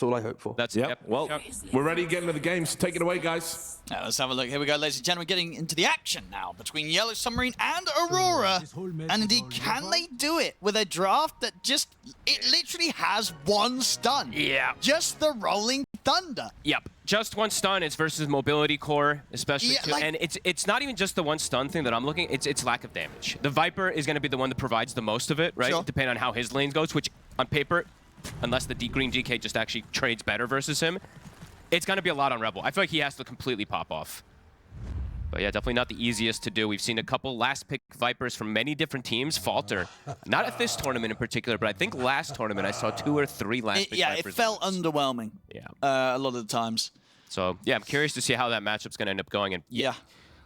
all I hope for. That's Yep. Well, we're ready to get into the games. Take it away, guys. Let's have a look. Here we go, ladies and gentlemen, getting into the action now between Yellow Submarine and Aurora. And indeed, can they do it with a draft that just, it literally has one stun? Yeah. Just the Rolling Thunder. Yep. Just one stun. It's versus Mobility Core, especially. Yeah, too. like, and it's not even just the one stun thing that I'm looking. It's lack of damage. The Viper is going to be the one that provides the most of it, right? Sure. Depending on how his lane goes, which on paper, unless the green GK just actually trades better versus him, it's going to be a lot on Rebel. I feel like he has to completely pop off. But yeah, definitely not the easiest to do. We've seen a couple last pick Vipers from many different teams falter. Not at this tournament in particular, but I think last tournament I saw 2 or 3 last pick yeah, Vipers. it felt underwhelming. Yeah. A lot of the times. So yeah, I'm curious to see how that matchup's going to end up going. And Yeah.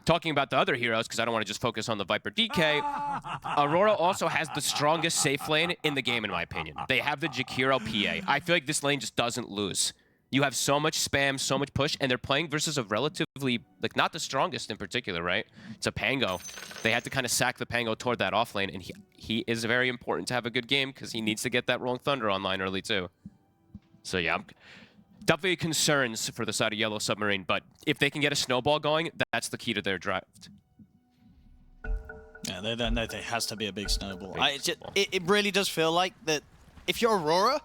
talking about the other heroes, because I don't want to just focus on the Viper DK, Aurora also has the strongest safe lane in the game, in my opinion. They have the Jakiro PA. I feel like this lane just doesn't lose. You have so much spam, so much push, and they're playing versus a relatively, like, not the strongest in particular, right? It's a Pango. They had to kind of sack the Pango toward that off lane, and he is very important to have a good game because he needs to get that Rolling Thunder online early, too. So, yeah, definitely concerns for the side of Yellow Submarine, but if they can get a snowball going, that's the key to their draft. Yeah, there has to be a big snowball. It really does feel like that if you're Aurora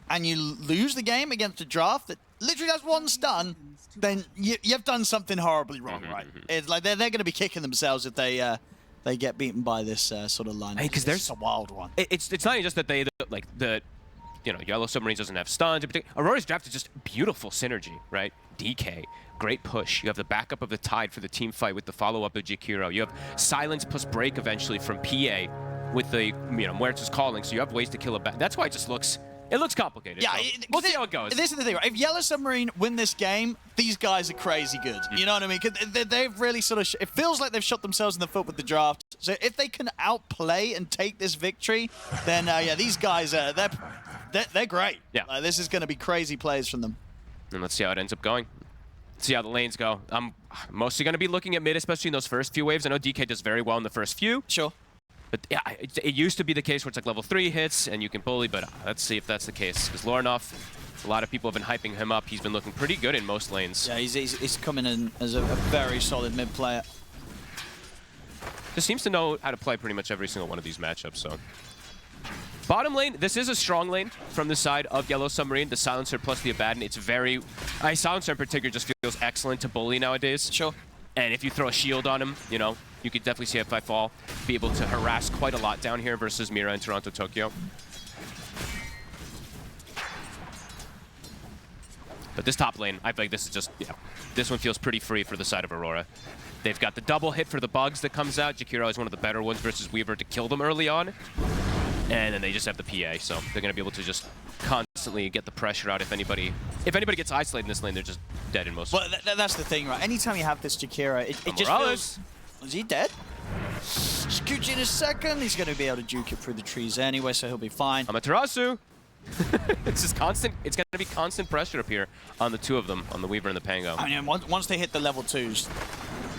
and you lose the game against a draft that literally has one stun, then you've done something horribly wrong, right? It's like they're going to be kicking themselves if they get beaten by this sort of line. Because there's a wild one. It's not even just that they like the. You know, Yellow Submarine doesn't have stuns. Aurora's draft is just beautiful synergy, right? DK, great push. You have the backup of the Tide for the team fight with the follow-up of Jakiro. You have silence plus break eventually from PA with the, you know, Muertos calling, so you have ways to kill it back. That's why it just looks, it looks complicated. Yeah, so we'll see how it goes. This is the thing, right? If Yellow Submarine win this game, these guys are crazy good. You know what I mean? 'Cause they've really sort of, it feels like they've shot themselves in the foot with the draft. So if they can outplay and take this victory, then yeah, these guys, they're great. Yeah. This is going to be crazy plays from them. And let's see how it ends up going. Let's see how the lanes go. I'm mostly going to be looking at mid, especially in those first few waves. I know DK does very well in the first few. Sure. But yeah, it used to be the case where it's like level 3 hits and you can bully, but let's see if that's the case. Because Lorinov, a lot of people have been hyping him up. He's been looking pretty good in most lanes. Yeah, he's coming in as a very solid mid player. Just seems to know how to play pretty much every single one of these matchups, so. Bottom lane, this is a strong lane from the side of Yellow Submarine. The Silencer plus the Abaddon, it's very... Silencer in particular just feels excellent to bully nowadays. Sure. And if you throw a shield on him, you know, you could definitely see if I fall, be able to harass quite a lot down here versus Mira in Toronto, Tokyo. But this top lane, I feel like this is just, yeah, this one feels pretty free for the side of Aurora. They've got the double hit for the bugs that comes out. Jakiro is one of the better ones versus Weaver to kill them early on. And then they just have the PA, so they're going to be able to just constantly get the pressure out if anybody gets isolated in this lane, they're just dead in most. Well, that's the thing, right? Anytime you have this Jakiro, it just feels... Is he dead? Scooch in a second. He's going to be able to juke it through the trees anyway, so he'll be fine. Amaterasu! It's just constant. It's going to be constant pressure up here on the two of them, on the Weaver and the Pango. I mean, once they hit the level 2s,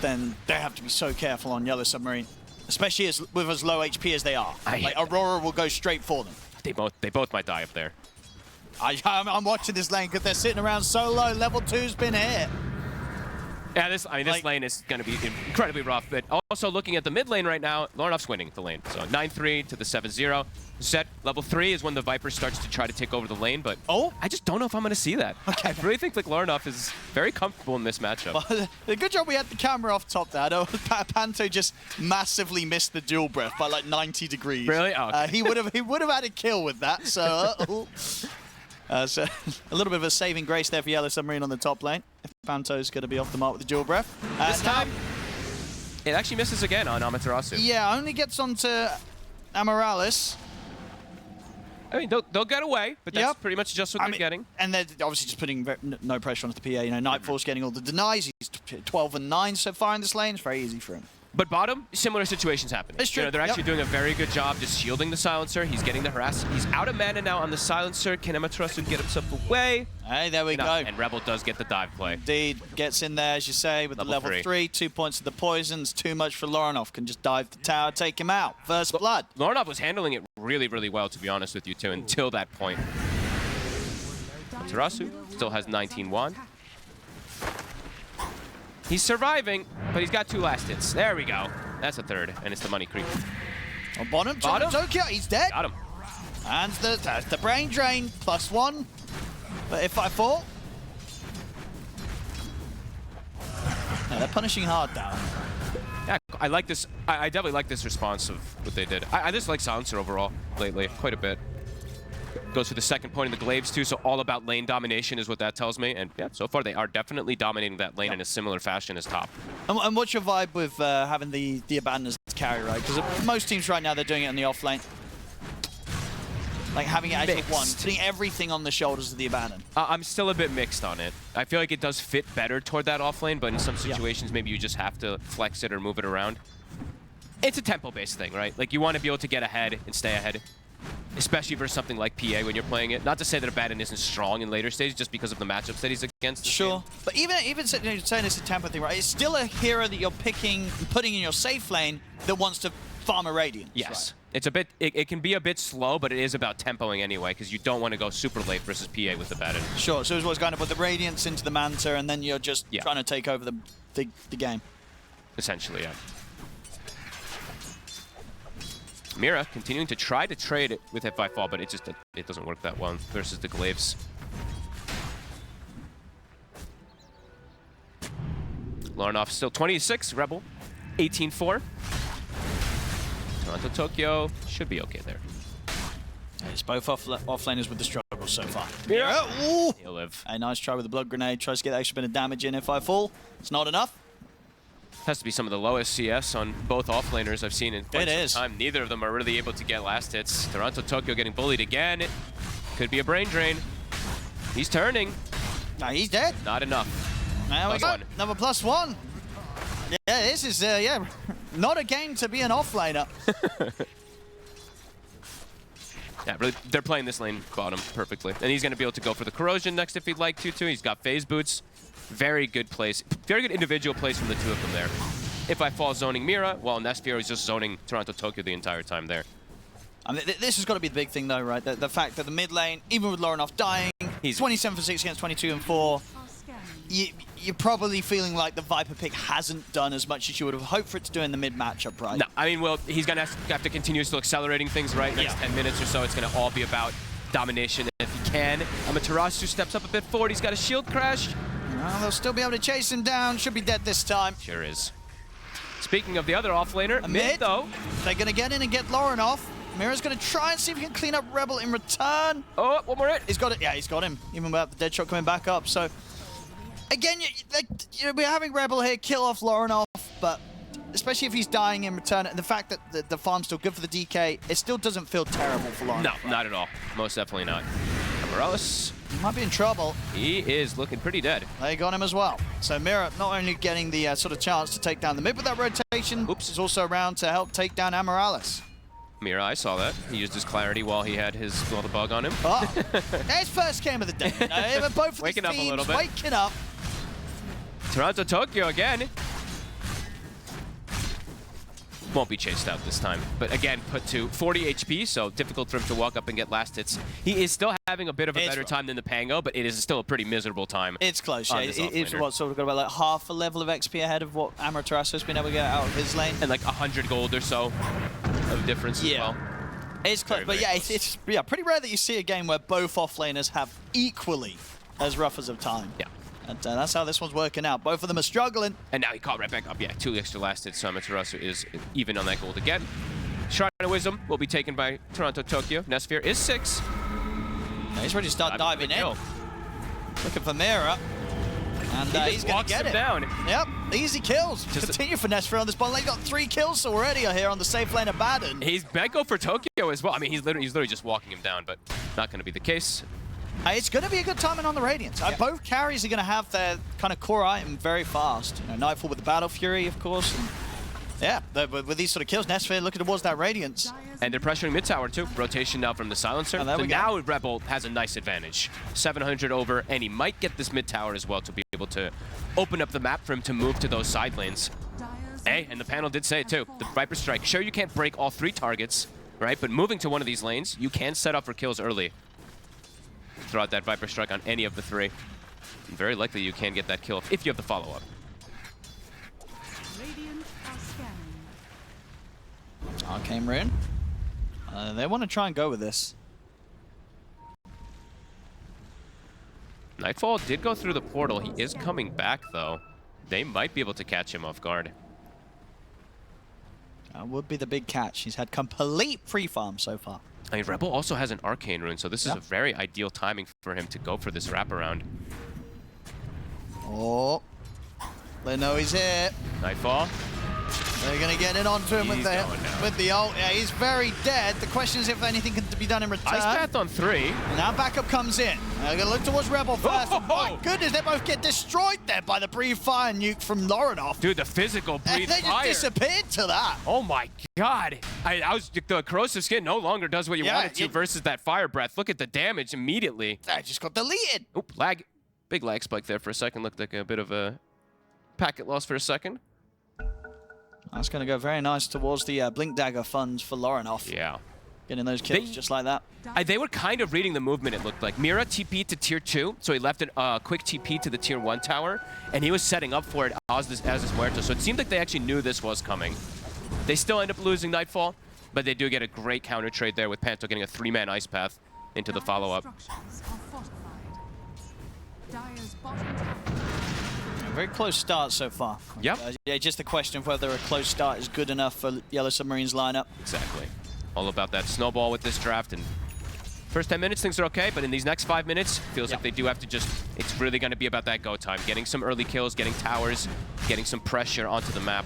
then they have to be so careful on Yellow Submarine. Especially with as low HP as they are. Like, Aurora will go straight for them. They both might die up there. I'm watching this lane because they're sitting around so low. Level 2's been hit. Yeah, this lane is going to be incredibly rough. But also looking at the mid lane right now, Lorinov's winning the lane. So 9-3 to the 7-0. Set level 3 is when the Viper starts to try to take over the lane, but I just don't know if I'm going to see that. Okay. I really think like Lorinov is very comfortable in this matchup. Well, good job we had the camera off top there. I know Panto just massively missed the dual breath by like 90 degrees. Really? Oh, okay. He would have had a kill with that. So, so a little bit of a saving grace there for Yellow Submarine on the top lane. If Panto's going to be off the mark with the dual breath. This time, it actually misses again on Amaterasu. Yeah, only gets onto Amaryllis. I mean, they'll get away, but that's pretty much just what they're getting. And they're obviously just putting no pressure onto the PA. You know, Nightfall's getting all the denies. He's 12-9 so far in this lane. It's very easy for him. But bottom, similar situations happening. It's true. You know, they're actually doing a very good job just shielding the Silencer. He's getting the harass. He's out of mana now on the Silencer. Can Amaterasu get himself away? Hey, there we go. And Rebel does get the dive play. Indeed. Gets in there, as you say, with the level 3. 2 points of the poisons. Too much for Lorinov. Can just dive the tower, take him out. First blood. Lorinov was handling it really, really well, to be honest with you, too, until that point. Tarasu still has 19 wand. He's surviving, but he's got 2 last hits. There we go. That's a third, and it's the money creep. On bottom, Tokyo, he's dead. Got him. And that's the brain drain, +1. But if I fall... Yeah, they're punishing hard down. Yeah, I like this. I definitely like this response of what they did. I just like Silencer overall lately, quite a bit. Goes for the second point in the Glaives too, so all about lane domination is what that tells me. And yeah, so far they are definitely dominating that lane in a similar fashion as top. And what's your vibe with having the Abandoners carry, right? Because most teams right now, they're doing it in the off lane. Like having it as one, putting everything on the shoulders of the Abandon. I'm still a bit mixed on it. I feel like it does fit better toward that off lane, but in some situations maybe you just have to flex it or move it around. It's a tempo-based thing, right? Like you want to be able to get ahead and stay ahead. Especially versus something like PA when you're playing it. Not to say that Abaddon isn't strong in later stages just because of the matchups that he's against. Sure. But even saying it's a tempo thing, right? It's still a hero that you're picking and putting in your safe lane that wants to farm a Radiance. Yes. Right? It's a bit, it can be a bit slow, but it is about tempoing anyway, because you don't want to go super late versus PA with Abaddon. Sure. So it's what's going to put the Radiance into the Manta, and then you're just trying to take over the game. Essentially, yeah. Mira continuing to try to trade it with if I fall, but it doesn't work that well versus the Glaives. Larnoff still 26, Rebel 18-4. Toronto Tokyo should be okay there. It's both offlaners with the struggle so far. Mira! Ooh. He'll live. A nice try with the blood grenade, tries to get that extra bit of damage in if I fall. It's not enough. Has to be some of the lowest CS on both offlaners I've seen in quite some time. Neither of them are really able to get last hits. Toronto Tokyo getting bullied again. It could be a brain drain. He's turning. No, he's dead. Not enough. Now we got another +1. Yeah, this is not a game to be an offlaner. Yeah, really, they're playing this lane bottom perfectly. And he's going to be able to go for the corrosion next if he'd like to, too. He's got phase boots. Very good place. Very good individual plays from the two of them there. If I fall zoning Mira, while Nesphere is just zoning Toronto Tokyo the entire time there. I mean, this has got to be the big thing, though, right? The fact that the mid lane, even with Laurenov dying, he's 27 for 6 against 22 and 4. You're probably feeling like the Viper pick hasn't done as much as you would have hoped for it to do in the mid matchup, right? No, I mean, well, he's going to have to continue still accelerating things, right? Next 10 minutes or so, it's going to all be about domination if he can. Amaterasu steps up a bit forward. He's got a shield crash. Well, they'll still be able to chase him down. Should be dead this time. Sure is. Speaking of the other offlaner, mid though. They're going to get in and get Lauren off. Mira's going to try and see if he can clean up Rebel in return. Oh, one more hit. He's got it. Yeah, he's got him. Even without the dead shot coming back up. So, again, we're having Rebel here kill off Lauren off, but especially if he's dying in return, and the fact that the farm's still good for the DK, it still doesn't feel terrible for Lauren. No, not at all. Most definitely not. Morales. He might be in trouble. He is looking pretty dead. They got him as well. So Mira not only getting the sort of chance to take down the mid with that rotation, is also around to help take down Amorales. Mira, I saw that. He used his clarity while he had the bug on him. Oh, his first game of the day. Both waking up a little bit. Waking up. Toronto Tokyo again. Won't be chased out this time. But again, put to 40 HP, so difficult for him to walk up and get last hits. He is still having a bit of a better time than the Pango, but it is still a pretty miserable time. It's close, yeah. It's what, sort of got about like half a level of XP ahead of what Amaterasu has been able to get out of his lane. And like 100 gold or so of difference as well. It's close, but yeah, it's pretty rare that you see a game where both offlaners have equally as rough as of time. Yeah. And that's how this one's working out. Both of them are struggling. And now he caught right back up. Yeah, 2 extra last hits, so Amaterasu is even on that gold again. Shrine of Wisdom will be taken by Toronto Tokyo. Nesphere is 6. Yeah, he's ready to start diving in. Looking for Mira. And he's going to get it. Down. Yep, easy kills. Continue for Nesphere on this ball. He got 3 kills already here on the safe lane of Baden. He's Benko for Tokyo as well. I mean, he's literally just walking him down, but not going to be the case. It's going to be a good timing on the Radiance. Both carries are going to have their kind of core item very fast. Nightfall with the Battle Fury, of course. And yeah, with these sort of kills, Nesphere looking towards that Radiance. And they're pressuring mid tower too. Rotation now from the Silencer. So now Rebel has a nice advantage. 700 over, and he might get this mid tower as well to be able to open up the map for him to move to those side lanes. Hey, and the panel did say it too. The Viper Strike. Sure, you can't break all 3 targets, right? But moving to one of these lanes, you can set up for kills early. throw out that Viper Strike on any of the three. And very likely you can get that kill if you have the follow-up. Arcane Rune. They want to try and go with this. Nightfall did go through the portal. He is coming back, though. They might be able to catch him off guard. That would be the big catch. He's had complete free farm so far. I mean, Rebel also has an Arcane Rune, so this is a very ideal timing for him to go for this wraparound. Oh, they know he's here. Nightfall. They're going to get it onto him with the ult. Yeah, he's very dead. The question is if anything can be done in return. Ice Path on 3. And now backup comes in. They're going to look towards Rebel first. Oh, my goodness, they both get destroyed there by the breathe fire nuke from Lorinov. Dude, the physical breathe they fire. They just disappeared to that. Oh my god. The corrosive skin no longer does what you want it to versus that fire breath. Look at the damage immediately. That just got deleted. Oop, lag. Big lag spike there for a second. Looked like a bit of a packet loss for a second. That's going to go very nice towards the Blink Dagger funds for Lorinov. Yeah. Getting those kills just like that. They were kind of reading the movement, it looked like. Mira TP to tier 2, so he left a quick TP to the tier 1 tower, and he was setting up for it as his Muerto. So it seemed like they actually knew this was coming. They still end up losing Nightfall, but they do get a great counter trade there with Panto getting a 3-man Ice Path into the follow-up. Very close start so far. Yep. Yeah, just the question of whether a close start is good enough for Yellow Submarine's lineup. Exactly. All about that snowball with this draft. And first 10 minutes, things are okay, but in these next 5 minutes, feels like they do have to just, it's really going to be about that go time. Getting some early kills, getting towers, getting some pressure onto the map.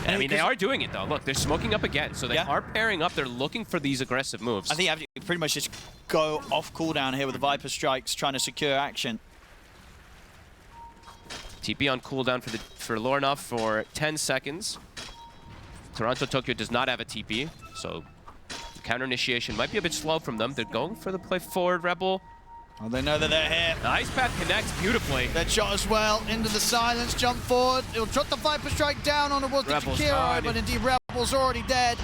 And I mean, they are doing it, though. Look, they're smoking up again, so they are pairing up. They're looking for these aggressive moves. I think you have to pretty much just go off cooldown here with the Viper Strikes, trying to secure action. TP on cooldown for Lorinov for 10 seconds. Toronto Tokyo does not have a TP, so counter initiation might be a bit slow from them. They're going for the play forward, Rebel. Oh, they know that they're here. The Ice Path connects beautifully. That shot as well, into the silence, jump forward. It'll drop the Viper Strike down on towards the Jakiro, but indeed Rebel's already dead.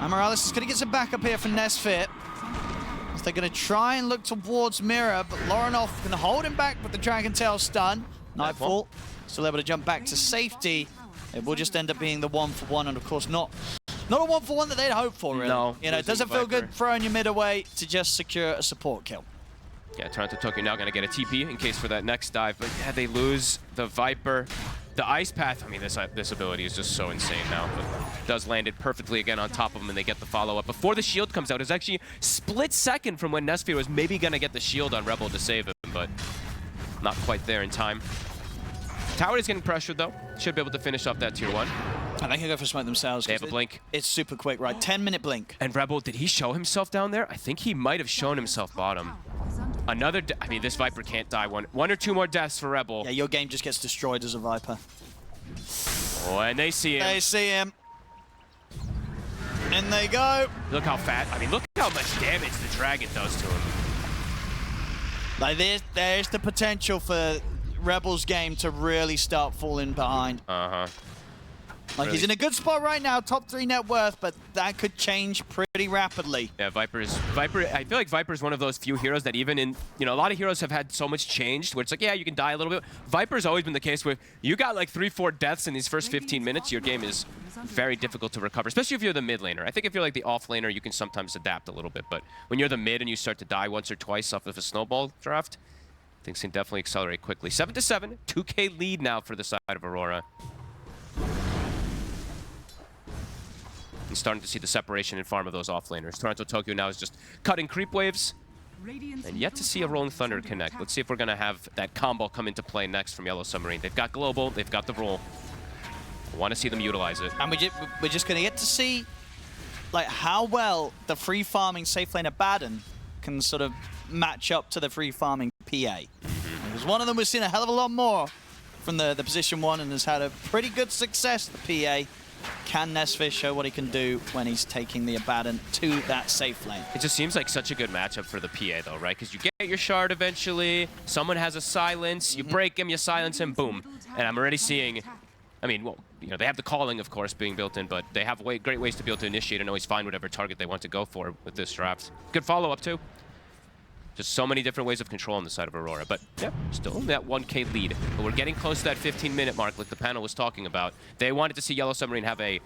And Morales is going to get some backup here for Nesfit. So they're going to try and look towards Mira, but Lorinov can hold him back with the Dragon Tail stun. Nightfall, still able to jump back to safety. It will just end up being the 1-for-1, and of course not a 1-for-1 that they'd hope for, really. No, you know, it doesn't feel good throwing your mid away to just secure a support kill. Yeah, Toronto Tokyo now going to get a TP in case for that next dive, but yeah, they lose the Viper. The Ice Path, I mean, this ability is just so insane now, but does land it perfectly again on top of him, and they get the follow-up. Before the shield comes out, it's actually split second from when Nesfear was maybe going to get the shield on Rebel to save him, but not quite there in time. Tower is getting pressured, though. Should be able to finish off that tier 1. And they can go for smoke themselves. They have a blink. It's super quick, right? 10-minute blink. And Rebel, did he show himself down there? I think he might have shown himself bottom. Another, I mean, this Viper can't die. One or two more deaths for Rebel. Yeah, your game just gets destroyed as a Viper. Oh, and they see him. They see him. And they go. Look how fast, I mean, look how much damage the Dragon does to him. Like, there's the potential for Rebel's game to really start falling behind. Like, really? He's in a good spot right now, top 3 net worth, but that could change pretty rapidly. Yeah, Viper, I feel like Viper's one of those few heroes that even in, you know, a lot of heroes have had so much changed where it's like, yeah, you can die a little bit. Viper's always been the case where you got like 3-4 deaths in these first 15 minutes, your game is very difficult to recover, especially if you're the mid laner. I think if you're like the off laner, you can sometimes adapt a little bit, but when you're the mid and you start to die once or twice off of a snowball draft, things can definitely accelerate quickly. 7-7, 2K lead now for the side of Aurora. And starting to see the separation and farm of those offlaners. Toronto Tokyo now is just cutting creep waves. And yet to see a Rolling Thunder connect. Let's see if we're going to have that combo come into play next from Yellow Submarine. They've got Global, they've got the roll. I want to see them utilize it. And we're just going to get to see like how well the free farming safe lane Abaddon can sort of match up to the free farming PA. Because one of them we've seen a hell of a lot more from the position 1 and has had a pretty good success, the PA. Can Nesfear show what he can do when he's taking the Abaddon to that safe lane? It just seems like such a good matchup for the PA, though, right? Because you get your shard eventually, someone has a silence, you break him, you silence him, boom. And I'm already seeing, I mean, well, you know, they have the calling, of course, being built in, but they have great ways to be able to initiate and always find whatever target they want to go for with this draft. Good follow-up, too. Just so many different ways of control on the side of Aurora. But yeah, still that 1K lead. But we're getting close to that 15-minute mark like the panel was talking about. They wanted to see Yellow Submarine have a,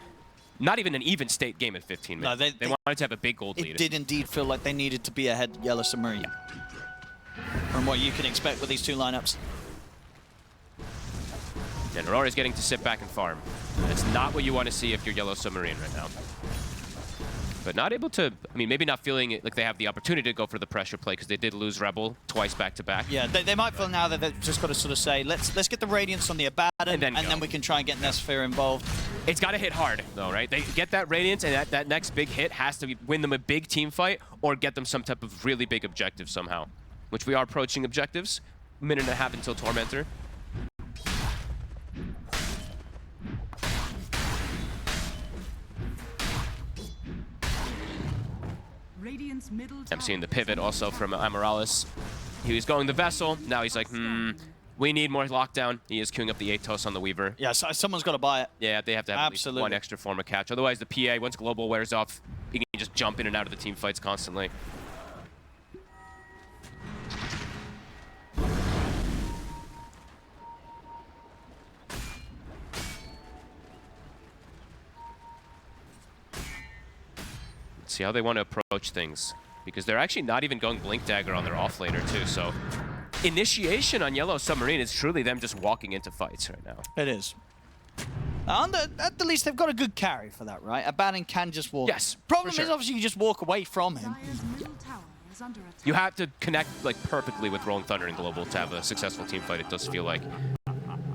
not even an even state game at 15 minutes. No, they wanted to have a big gold lead. It did indeed feel like they needed to be ahead of Yellow Submarine. From what you can expect with these two lineups. And Aurora's getting to sit back and farm. It's not what you want to see if you're Yellow Submarine right now. But not able to, I mean, maybe not feeling like they have the opportunity to go for the pressure play because they did lose Rebel twice back-to-back. Yeah, they might feel now that they've just got to sort of say, let's get the Radiance on the Abaddon, and then we can try and get Nesphere involved. It's got to hit hard, though, right? They get that Radiance, and that next big hit has to win them a big team fight or get them some type of really big objective somehow, which we are approaching objectives. A minute and a half until Tormentor. I'm seeing the pivot also from Amoralis. He was going the Vessel. Now he's like, we need more lockdown. He is queuing up the Atos on the Weaver. Yeah, so someone's got to buy it. Yeah, they have to have at least one extra form of catch. Otherwise, the PA, once Global wears off, he can just jump in and out of the team fights constantly. See how they want to approach things, because they're actually not even going Blink Dagger on their offlaner too, so initiation on Yellow Submarine is truly them just walking into fights right now. It is. At the least, they've got a good carry for that, right? Abaddon can just walk. Yes, Problem is, obviously, you just walk away from him. You have to connect like perfectly with Rolling Thunder and Global to have a successful team fight, it does feel like.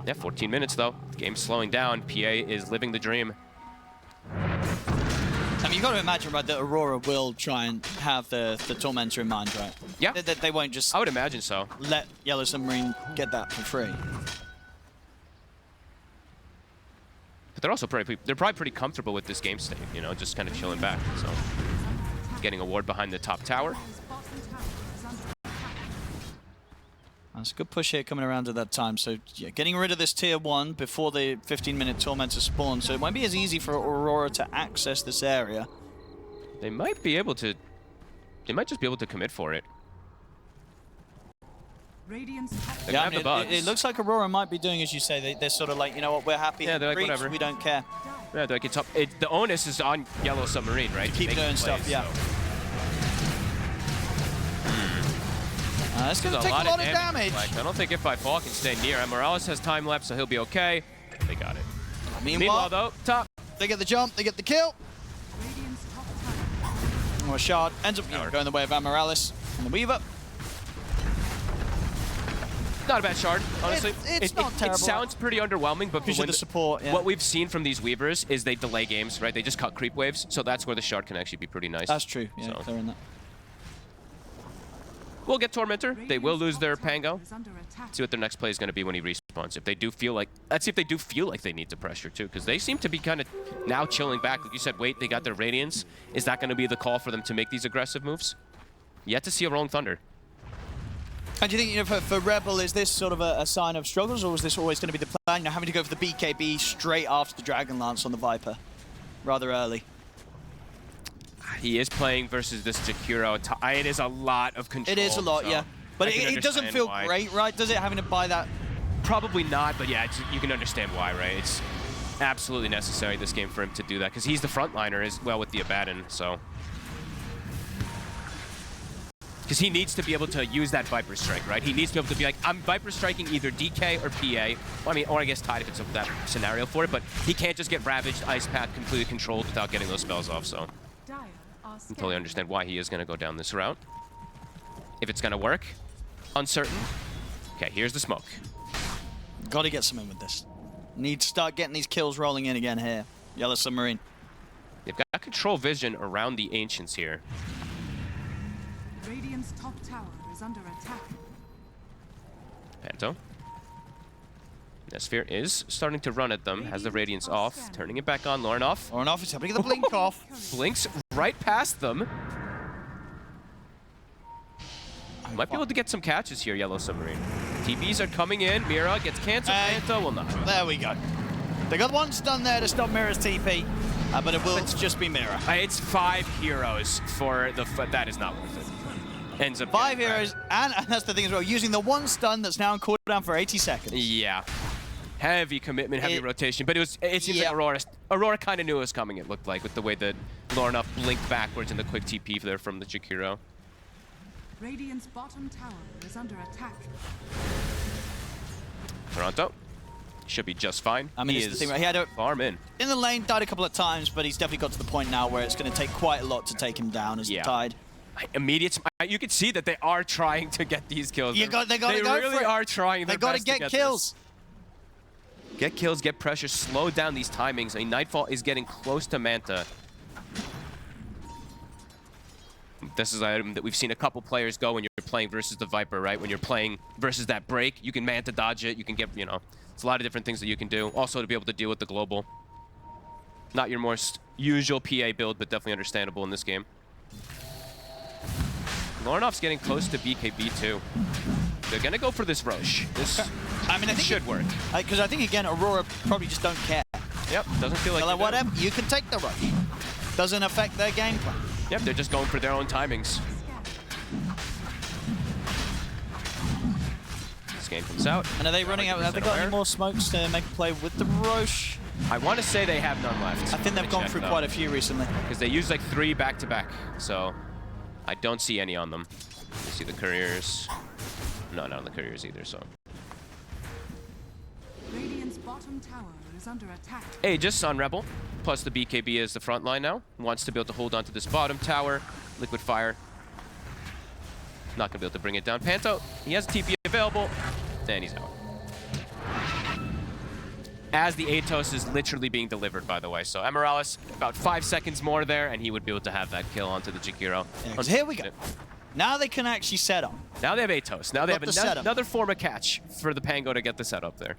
Yeah, 14 minutes though. The game's slowing down. PA is living the dream. I mean, you've got to imagine, right, that Aurora will try and have the Tormentor in mind, right? Yeah. They won't just... I would imagine so. ...let Yellow Submarine get that for free. But they're also probably pretty comfortable with this game state, you know, just kind of chilling back, so. Getting a ward behind the top tower. That's a good push here coming around at that time. So, yeah, getting rid of this tier 1 before the 15-minute Tormentor spawn. So it won't be as easy for Aurora to access this area. They might be able to... They might just be able to commit for it. Yeah, I mean, it looks like Aurora might be doing as you say. They're sort of like, you know what, we're happy. Yeah, they're like, whatever. We don't care. Yeah, they're like, the onus is on Yellow Submarine, right? Keep doing stuff, yeah. That's going to take a lot of damage. I don't think if I fall can stay near. Morales has time left, so he'll be okay. They got it. Meanwhile, though, top. They get the jump, they get the kill. Or Shard ends up going the way of Amoralis and the Weaver. Not a bad Shard, honestly. It's not terrible. It sounds pretty underwhelming, but the support, yeah. What we've seen from these Weavers is they delay games, right? They just cut creep waves, so that's where the Shard can actually be pretty nice. That's true, yeah, clear in that. We'll get Tormentor. They will lose their Pango. See what their next play is going to be when he respawns. If they do feel like... Let's see if they do feel like they need to pressure, too, because they seem to be kind of now chilling back. Like you said, wait, they got their Radiance. Is that going to be the call for them to make these aggressive moves? Yet to see a Rolling Thunder. And do you think, you know, for Rebel, is this sort of a sign of struggles, or is this always going to be the plan? You know, having to go for the BKB straight after the Dragon Lance on the Viper, rather early. He is playing versus this Jakiro. It is a lot of control. It is a lot, so yeah. But it doesn't feel great, right? Does it, having to buy that? Probably not, but yeah, you can understand why, right? It's absolutely necessary this game for him to do that, because he's the frontliner as well with the Abaddon, so. Because he needs to be able to use that Viper Strike, right? He needs to be able to be like, I'm Viper Striking either DK or PA. Well, I mean, or I guess Tide if it's that scenario for it, but he can't just get Ravaged, Ice Path completely controlled without getting those spells off, so. I totally understand why he is going to go down this route. If it's going to work, uncertain. Okay, here's the smoke. Got to get some in with this. Need to start getting these kills rolling in again here. Yellow Submarine. They've got control vision around the Ancients here. Radiant's top tower is under attack. Panto. Nesphere is starting to run at them, has the Radiance off, turning it back on. Lornoff. Lornoff is helping get the blink off. Blinks right past them. Might be able to get some catches here, Yellow Submarine. TBs are coming in. Mira gets canceled. Panto will not. There we go. They got one stun there to stop Mira's TP, but it will just be Mira. It's 5 heroes for the... That is not worth it. ends up 5 getting heroes, and that's the thing as well, using the one stun that's now on cooldown for 80 seconds. Yeah. Heavy commitment, heavy rotation. But it seems like Aurora kind of knew it was coming, it looked like, with the way that Lornoff blinked backwards in the quick TP there from the Jakiro. Radiant's bottom tower is under attack. Toronto should be just fine. I mean, he it's the is thing, right? He had a farm in the lane, died a couple of times, but he's definitely got to the point now where it's going to take quite a lot to take him down as the Tide. You can see that they are trying to get these kills. They really go for it. are trying their They got best to get kills. Get kills, get pressure, slow down these timings. I mean, Nightfall is getting close to Manta. This is an item that we've seen a couple players go when you're playing versus the Viper, right? When you're playing versus that break, you can Manta dodge it. You can get, it's a lot of different things that you can do. Also to be able to deal with the global. Not your most usual PA build, but definitely understandable in this game. Lornoff's getting close to BKB too. They're gonna go for this Roche. I think should work. Because I think, again, Aurora probably just don't care. Yep, doesn't feel like They're like, whatever, you can take the Roche. Doesn't affect their game plan. Yep, they're just going for their own timings. This game comes out. And are they running out? Have they got any more smokes to make a play with the Roche? I want to say they have none left. I think they've gone through quite a few recently. Because they used like 3 back-to-back, so I don't see any on them. You see the couriers. No, not on the couriers either, so. Radiant's bottom tower is under attack. Aegis on Rebel, plus the BKB is the front line now. Wants to be able to hold on to this bottom tower. Liquid Fire. Not going to be able to bring it down. Panto, he has TP available, and he's out. As the Atos is literally being delivered, by the way. So Emeraldus, about 5 seconds more there, and he would be able to have that kill onto the Jakiro. Yeah, here we go. Now they can actually set up. Now they have Atos. Now they have another form of catch for the Pango to get the setup there.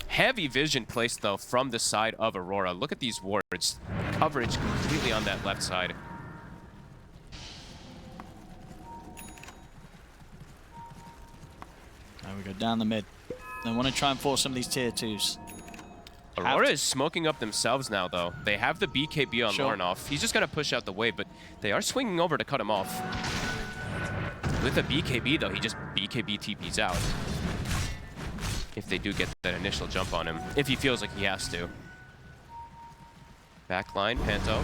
Heavy vision placed, though, from the side of Aurora. Look at these wards. Coverage completely on that left side. Now we go down the mid. They want to try and force some of these tier 2s. Aurora is smoking up themselves now, though. They have the BKB on Lornoff. He's just going to push out the wave, but they are swinging over to cut him off. With the BKB, though, he just BKB TPs out. If they do get that initial jump on him. If he feels like he has to. Backline, Panto.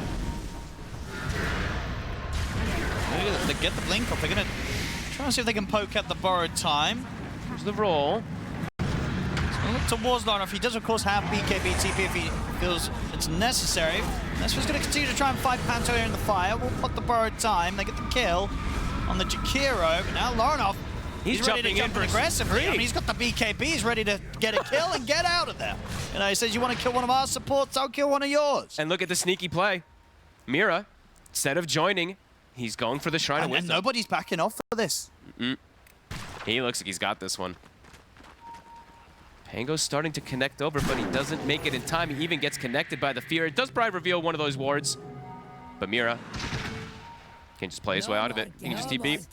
They get the blink off. They're going to try and see if they can poke at the borrowed time. Here's the roll. Look towards Lornoff. He does, of course, have BKB TP if he feels it's necessary. That's what's going to continue to try and fight Panto here in the fire. We'll put the borrowed time. They get the kill on the Jakiro. But now Lornoff, he's ready to jump in aggressively. I mean, he's got the BKB. He's ready to get a kill and get out of there. You know, he says, you want to kill one of our supports, I'll kill one of yours. And look at the sneaky play. Mira, instead of joining, he's going for the Shrine of Wisdom. And nobody's backing off for this. He looks like he's got this one. Pango's starting to connect over, but he doesn't make it in time. He even gets connected by the fear. It does probably reveal one of those wards. But Mira can just play his way out of it. He can just TP.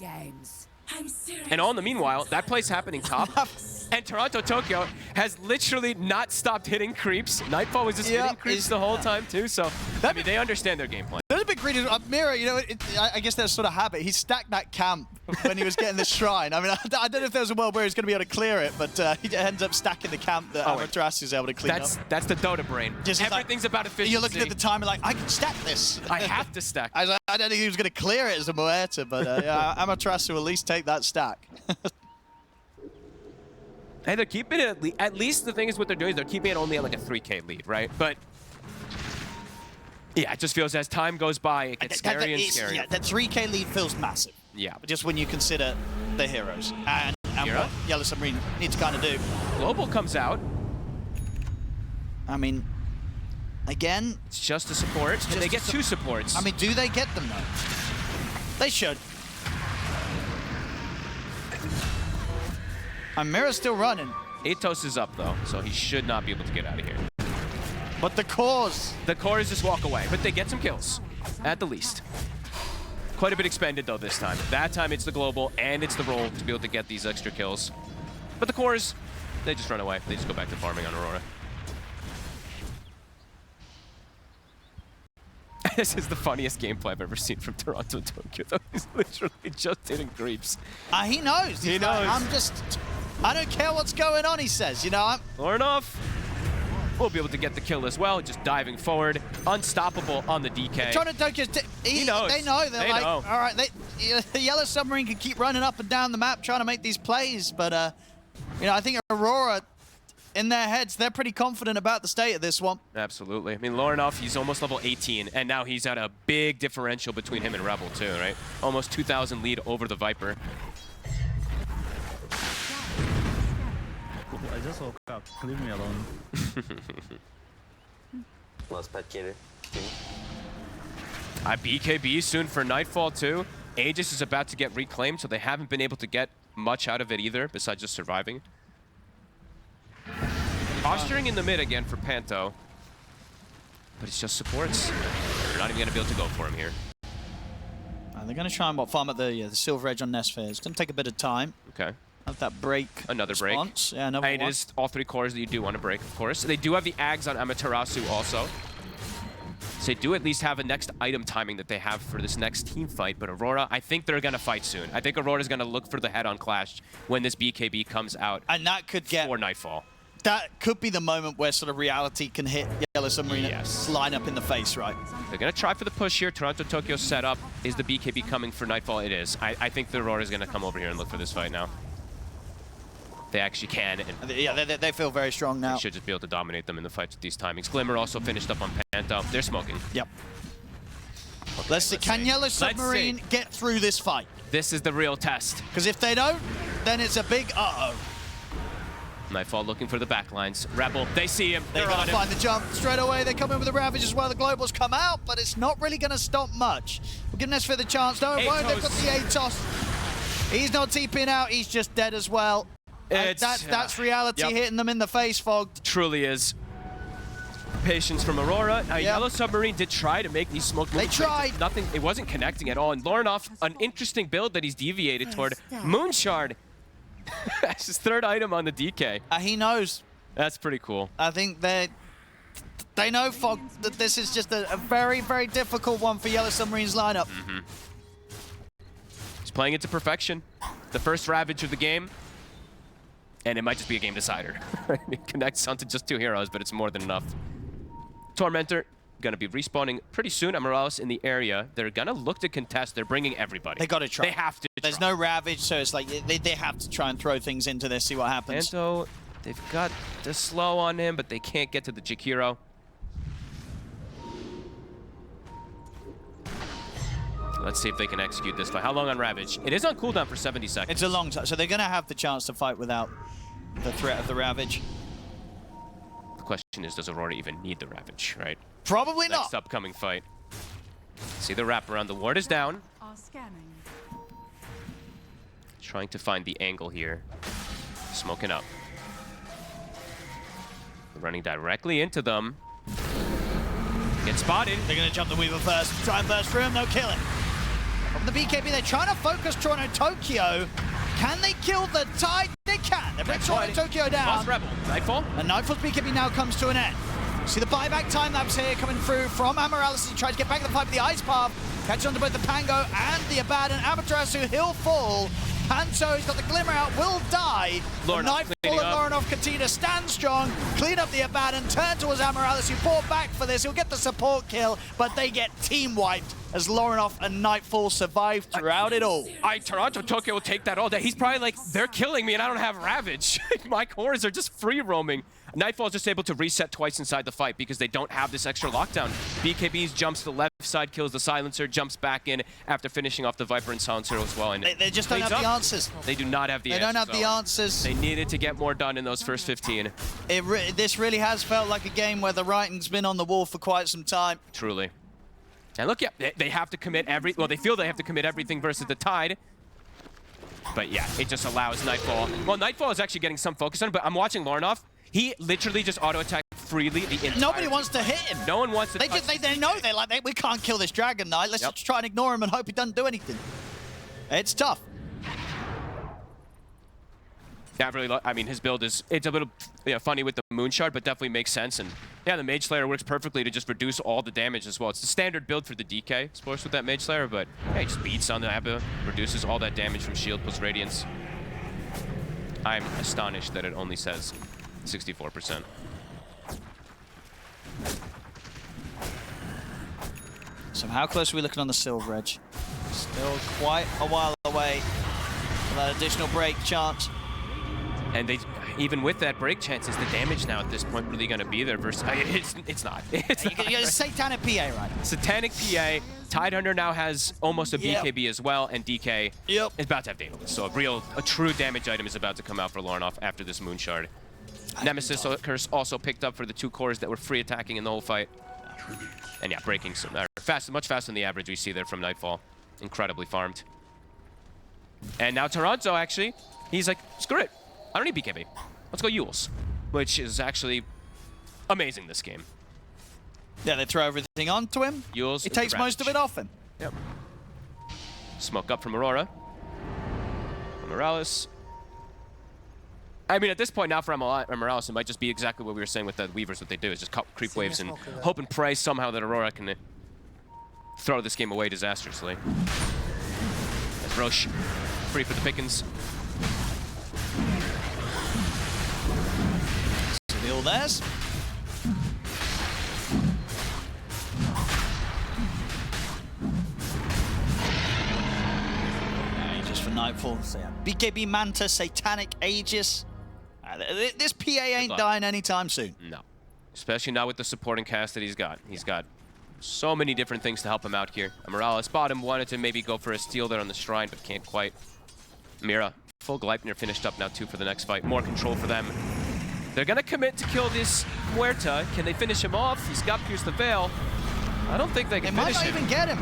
And all in the meanwhile, that play's happening top. And Toronto Tokyo has literally not stopped hitting creeps. Nightfall was just hitting creeps the whole time too, so I mean, they understand their game plan. There's a bit greedy. Mira, you know, I guess that's sort of habit. He stacked that camp when he was getting the shrine. I mean, I don't know if there was a world where he's going to be able to clear it, but he ends up stacking the camp that Amaterasu is able to clean up. That's the Dota brain. Just everything's about efficiency. You're looking at the time and like, I can stack this. I have to stack. I don't think he was going to clear it as a Muerta, but yeah, Amaterasu will at least take that stack. Hey, they're keeping it at least the thing is what they're doing is they're keeping it only at like a 3K lead, right? But yeah, it just feels as time goes by, it gets scary and scary. Yeah, that 3K lead feels massive. Yeah. But just when you consider the heroes and what Yellow Submarine need to kind of do. Global comes out. I mean, again, it's just a support, and they get 2 supports. I mean, do they get them though? They should. And Mira's still running. Atos is up though, so he should not be able to get out of here. But the cores. The cores just walk away, but they get some kills, at the least. Quite a bit expended though this time. That time it's the global and it's the roll to be able to get these extra kills. But the cores, they just run away. They just go back to farming on Aurora. This is the funniest gameplay I've ever seen from Toronto Tokyo, though. He's literally just hitting creeps. He knows. He knows. I don't care what's going on, he says. You know, Lornoff will be able to get the kill as well, just diving forward. Unstoppable on the DK. Toronto Tokyo, he knows. They know. They're like, know. all right, the Yellow Submarine can keep running up and down the map trying to make these plays, but, you know, I think Aurora, in their heads, they're pretty confident about the state of this one. Absolutely. I mean, Lornoff, he's almost level 18, and now he's at a big differential between him and Rebel, too, right? Almost 2,000 lead over the Viper. I just woke up. Leave me alone. BKB soon for Nightfall, too. Aegis is about to get reclaimed, so they haven't been able to get much out of it either, besides just surviving. Posturing in the mid again for Panto. But it's just supports. They're not even going to be able to go for him here. They're going to try and farm at the Silver Edge on Nesphere. It's going to take a bit of time. Okay. Have that break. Another response. break. Yeah, another one. It is all 3 cores that you do want to break, of course. They do have the Ags on Amaterasu also. So they do at least have a next item timing that they have for this next team fight. But Aurora, I think they're going to fight soon. I think Aurora's going to look for the head-on clash when this BKB comes out. And that could get... For Nightfall. That could be the moment where sort of reality can hit Yellow Submarine. Yes. Line up in the face, right? They're going to try for the push here. Toronto Tokyo set up. Is the BKB coming for Nightfall? It is. I think the Aurora is going to come over here and look for this fight now. They actually can. And yeah, they feel very strong now. They should just be able to dominate them in the fights with these timings. Glimmer also finished up on Panto. They're smoking. Yep. Okay, let's see. Can Yellow Submarine get through this fight? This is the real test. Because if they don't, then it's a big uh-oh. Nightfall looking for the backlines. Rebel, they see him. They're going to find the jump straight away. They come in with the Ravage as well. The Globals come out, but it's not really going to stop much. We'll give Nesphere the chance. No, they've got the Atos. He's not TPing out. He's just dead as well. That's reality hitting them in the face, Fog. Truly is. Patience from Aurora. Yellow Submarine did try to make these smoke moves. They tried. Nothing. It wasn't connecting at all. And Lornoff, an interesting build that he's deviated toward. Moonshard. That's his 3rd item on the DK. He knows. That's pretty cool. I think they know, Fog, that this is just a very, very difficult one for Yellow Submarine's lineup. He's playing it to perfection. The first Ravage of the game. And it might just be a game decider. It connects onto just 2 heroes, but it's more than enough. Tormentor gonna be respawning pretty soon. Amorales in the area. They're gonna look to contest. They're bringing everybody. They gotta try. They have to There's try. no Ravage, so it's like they have to try and throw things into this, see what happens. Panto, they've got the slow on him, but they can't get to the Jakiro. Let's see if they can execute this fight. How long on Ravage? It is on cooldown for 70 seconds. It's a long time, so they're gonna have the chance to fight without the threat of the Ravage. The question is, does Aurora even need the Ravage, right? Probably not. Next upcoming fight. See the wraparound. The ward is down. Are scanning. Trying to find the angle here. Smoking up. Running directly into them. Get spotted. They're gonna jump the Weaver first. Try and burst through him, they'll kill him. From the BKB, they're trying to focus Toronto Tokyo. Can they kill the Tide? They can. They bring Toronto Tokyo down. Lost Rebel. Nightfall. And Nightfall's BKB now comes to an end. See the buyback time lapse here coming through from Amorales to try to get back in the fight with the Ice Path. Catch on to both the Pango and the Abaddon. Amaterasu, he'll fall. Panto, he's got the Glimmer out, will die. Nightfall and Lornoff Katina stand strong, clean up the Abaddon, turn towards Amorales, who fought back for this. He'll get the support kill, but they get team wiped as Lornoff and Nightfall survive throughout it all. Toronto Tokyo will take that all day. He's probably like, they're killing me and I don't have Ravage. My cores are just free roaming. Nightfall is just able to reset twice inside the fight because they don't have this extra lockdown. BKB's jumps to the left side, kills the Silencer, jumps back in after finishing off the Viper and Silencer as well. And they just don't have the answers. They do not have the answers. They don't have the answers. They needed to get more done in those first 15. This really has felt like a game where the writing's been on the wall for quite some time. Truly. And look, yeah, they have to commit they feel they have to commit everything versus the Tide. But yeah, it just allows Nightfall. Well, Nightfall is actually getting some focus on it, but I'm watching Lornoff. He literally just auto-attacked freely the entire Nobody wants to hit him. No one wants to They know, they're like, we can't kill this Dragon Knight. Let's just try and ignore him and hope he doesn't do anything. It's tough. Not really. I mean, his build it's a little funny with the Moon Shard, but definitely makes sense. And yeah, the Mage Slayer works perfectly to just reduce all the damage as well. It's the standard build for the DK, of course, with that Mage Slayer, but yeah, he just beats on the Abba, reduces all that damage from shield plus radiance. I'm astonished that it only says 64%. So how close are we looking on the Silver Edge? Still quite a while away for that additional break chance. And they, even with that break chance, is the damage now at this point really going to be there versus... it's not. It's not. You're Satanic PA, right? Satanic PA. Tidehunter now has almost a BKB as well, and DK is about to have Daedalus. So a true damage item is about to come out for Lornoff after this Moon Shard. Nemesis Curse also picked up for the 2 cores that were free attacking in the whole fight. And yeah, breaking some much faster than the average we see there from Nightfall. Incredibly farmed. And now Toronto, actually, he's like, screw it. I don't need BKB. Let's go AVULUS, which is actually amazing this game. Yeah, they throw everything onto him. AVULUS He takes most of it off him. Yep. Smoke up from Aurora. Morales. I mean, at this point now for Morales, it might just be exactly what we were saying with the Weavers. What they do is just creep waves and hope and pray somehow that Aurora can throw this game away disastrously. As Roche free for the pickings. Seville theirs. Just for Nightfall. So yeah. BKB Manta, Satanic Aegis. This PA ain't dying anytime soon. No. Especially not with the supporting cast that he's got. He's got so many different things to help him out here. Morales bottom wanted to maybe go for a steal there on the Shrine, but can't quite. Mira, full Gleipnir finished up now too for the next fight. More control for them. They're gonna commit to kill this Muerta. Can they finish him off? He's got Pierce the Veil. I don't think they can finish him. They might not even get him.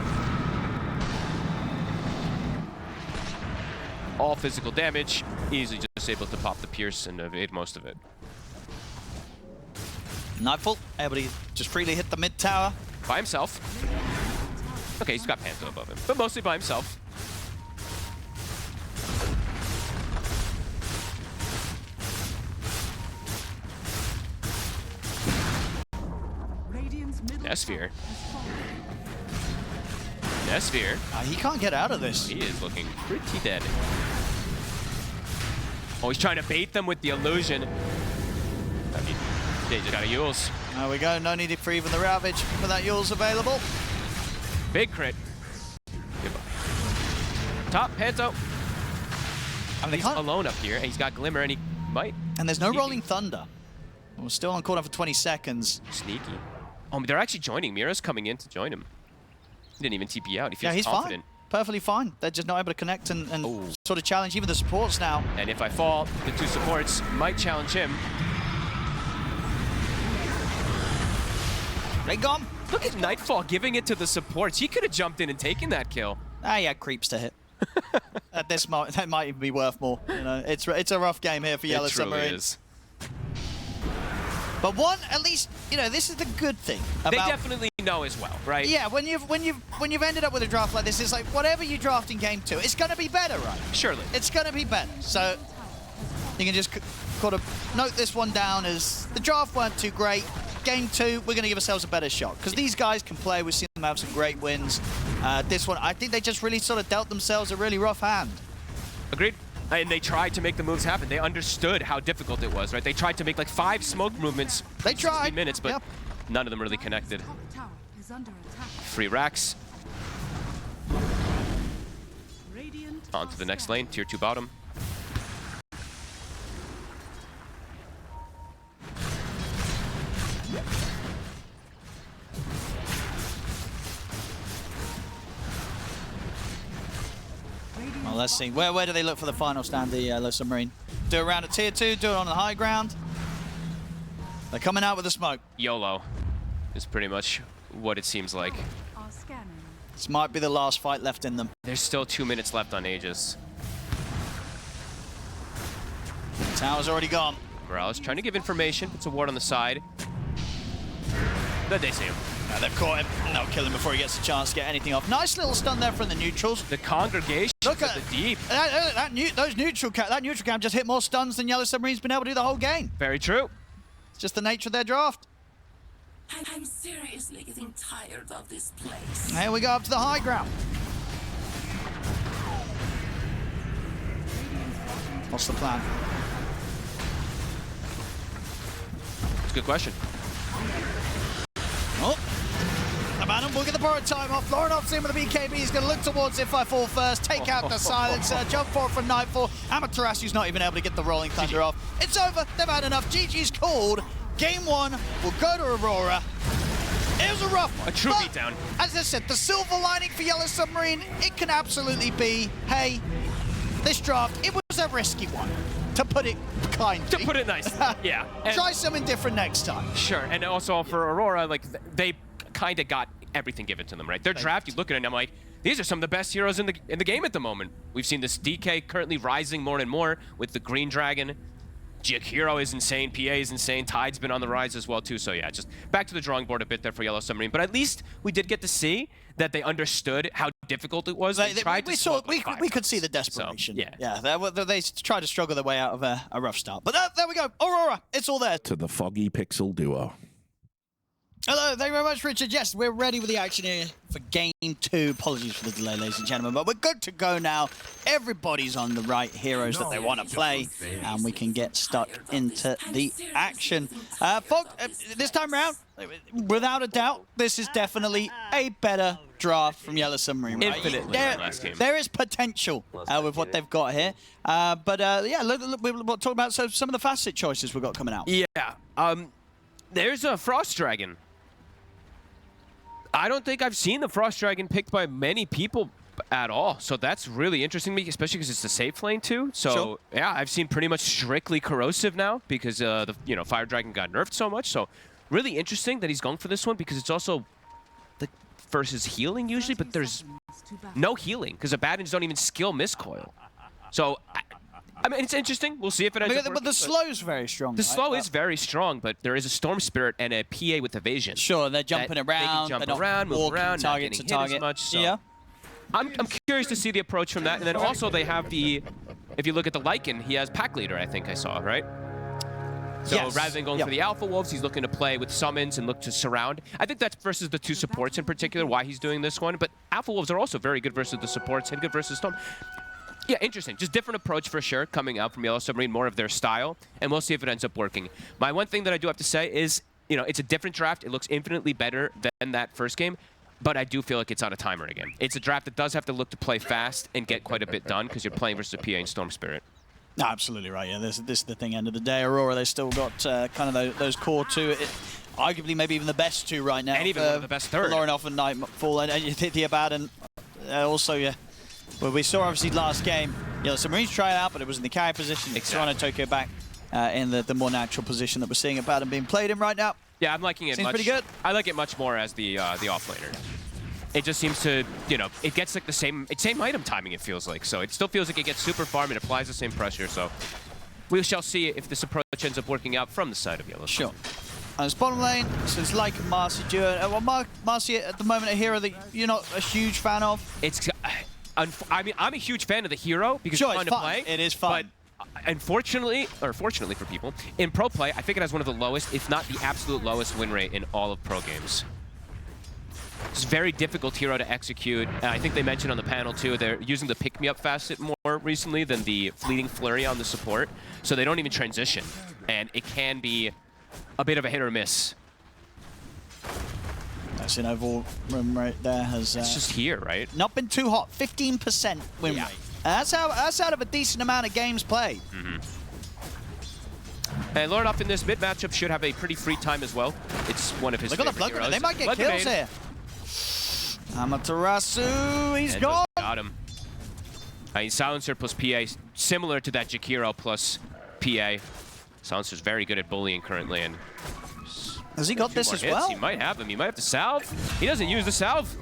All physical damage. Easily just able to pop the Pierce and evade most of it. Nightfall, able to just freely hit the mid tower. By himself. Okay, he's got Panto above him, but mostly by himself. Nesphere. Nesphere. He can't get out of this. He is looking pretty dead. Oh, he's trying to bait them with the illusion. I mean, they just got a AVULUS. There we go. No need for even the Ravage with that AVULUS available. Big crit. Goodbye. Top, Panto. I mean, he's alone up here, and he's got Glimmer, and he might. And there's no Rolling Thunder. We're still on cooldown for 20 seconds. Sneaky. Oh, they're actually joining. Mira's coming in to join him. He didn't even TP out. He feels he's confident. Fine. Perfectly fine. They're just not able to connect and sort of challenge even the supports now. And if I fall, the 2 supports might challenge him. They gone. Look at Nightfall giving it to the supports. He could have jumped in and taken that kill. He had creeps to hit. At this moment, that might even be worth more. You know, it's a rough game here for Yellow Submarine. It is. But one, at least, you know, this is the good thing. They definitely know as well, right? Yeah, when you've ended up with a draft like this, it's like whatever you draft in game 2, it's gonna be better, right? Surely. It's gonna be better. So you can just kind of note this one down as the draft weren't too great. Game 2, we're gonna give ourselves a better shot because these guys can play. We've seen them have some great wins. This one, I think they just really sort of dealt themselves a really rough hand. Agreed. And they tried to make the moves happen. They understood how difficult it was, right? They tried to make like 5 smoke movements. They tried. 16 minutes, but none of them really connected. Free racks. On to the next lane, tier 2 bottom. Well, let's see. Where do they look for the final stand, the Yellow Submarine? Do it around at tier 2, do it on the high ground. They're coming out with the smoke. YOLO is pretty much what it seems like. This might be the last fight left in them. There's still 2 minutes left on Aegis. The tower's already gone. Morales trying to give information, puts a ward on the side. Then they see him. They've caught him. They'll kill him before he gets a chance to get anything off. Nice little stun there from the neutrals. The congregation. Look at the deep. That neutral camp just hit more stuns than Yellow Submarine's been able to do the whole game. Very true. It's just the nature of their draft. I'm seriously getting tired of this place. Here we go up to the high ground. What's the plan? It's a good question. Oh, Abandon will get the borrowed time off. Lorinov's in with the BKB. He's going to look towards If I Fall first, take out the silencer, jump forward from Nightfall. Amaterasu's not even able to get the Rolling Thunder off. It's over. They've had enough. GG's called. Game 1 will go to Aurora. It was a rough one. A true but, beatdown. As I said, the silver lining for Yellow Submarine, it can absolutely be, hey, this draft, it was a risky one, to put it kindly. To put it nice, yeah. And try something different next time. sure, and also for Aurora, like, they kind of got everything given to them, right? Their draft, you look at it and I'm like, these are some of the best heroes in the game at the moment. We've seen this DK currently rising more and more with the Green Dragon. Jakiro is insane, PA is insane, Tide's been on the rise as well too, so yeah, just back to the drawing board a bit there for Yellow Submarine, but at least we did get to see that they understood how difficult it was. They tried to swap like we could see the desperation. So, yeah. They tried to struggle their way out of a rough start. But there we go, Aurora, it's all there. To the Foggy Pixel duo. Hello, thank you very much, Richard. Yes, we're ready with the action here for Game 2. Apologies for the delay, ladies and gentlemen, but we're good to go now. Everybody's on the right heroes that they want to play, and we can get stuck into the action. This time around, without a doubt, this is definitely a better draft from Yellow Submarine. Right? Infinitely last game. There is potential with what they've got here. Yeah, we'll talk about some of the facet choices we've got coming out. Yeah, there's a Frost Dragon. I don't think I've seen the Frost Dragon picked by many people at all, so that's really interesting to me, especially because it's the safe lane too. So sure. Yeah, I've seen pretty much strictly corrosive now because the Fire Dragon got nerfed so much. So really interesting that he's going for this one because it's also the versus healing usually, but there's no healing because Abaddons don't even skill Miscoil. So I mean, it's interesting. We'll see if it ends up working, but the slow's very strong. The slow is very strong, but there is a Storm Spirit and a PA with evasion. Sure, they're jumping around. They can jump around, move around, target to target. As much, so. Yeah. I'm curious to see the approach from that. And then also they have the, if you look at the Lycan, he has Pack Leader, I think I saw, right? So yes. rather than going for the Alpha Wolves, he's looking to play with summons and look to surround. I think that's versus the two supports in particular, why he's doing this one. But Alpha Wolves are also very good versus the supports and good versus Storm. Yeah, interesting. Just different approach for sure coming out from Yellow Submarine, more of their style, and we'll see if it ends up working. My one thing that I do have to say is, it's a different draft. It looks infinitely better than that first game, but I do feel like it's on a timer again. It's a draft that does have to look to play fast and get quite a bit done because you're playing versus a PA and Storm Spirit. No, absolutely right. Yeah, this is the thing. End of the day, Aurora, they still got kind of those core two. Arguably, maybe even the best two right now. And even one of the best third. Lorinoff and Nightfall, and you think the Abaddon also, yeah. Well, we saw obviously last game, Submarine's tried out, but it was in the carry position. Exactly. Toronto Tokyo back in the more natural position that we're seeing Abaddon being played in right now. Yeah, I'm liking it Seems much. pretty good. I like it much more as the offlaner. It just seems to, it gets like the same item timing, it feels like. So it still feels like it gets super farm and applies the same pressure. So we shall see if this approach ends up working out from the side of Yellow. Sure. On this bottom lane, so it's like Marcy duo. Well, Marcy at the moment a hero that you're not a huge fan of. I mean, I'm a huge fan of the hero because sure, it's fun to play. It is fun. But unfortunately, or fortunately for people, in pro play, I think it has one of the lowest, if not the absolute lowest win rate in all of pro games. It's a very difficult hero to execute. I think they mentioned on the panel too, they're using the pick-me-up facet more recently than the fleeting flurry on the support. So they don't even transition. And it can be a bit of a hit or miss. That's an overall win rate there. It's just here, right? Not been too hot. 15% win rate. That's out of a decent amount of games played. And Lord up in this mid matchup should have a pretty free time as well. It's one of his favorite Look at the heroes. They might get kills here. Amaterasu, he's gone. Got him. I mean, Silencer plus PA, similar to that Jakiro plus PA. Silencer's very good at bullying currently, and has he got this as well? He might have him. He might have to salve. He doesn't use the salve.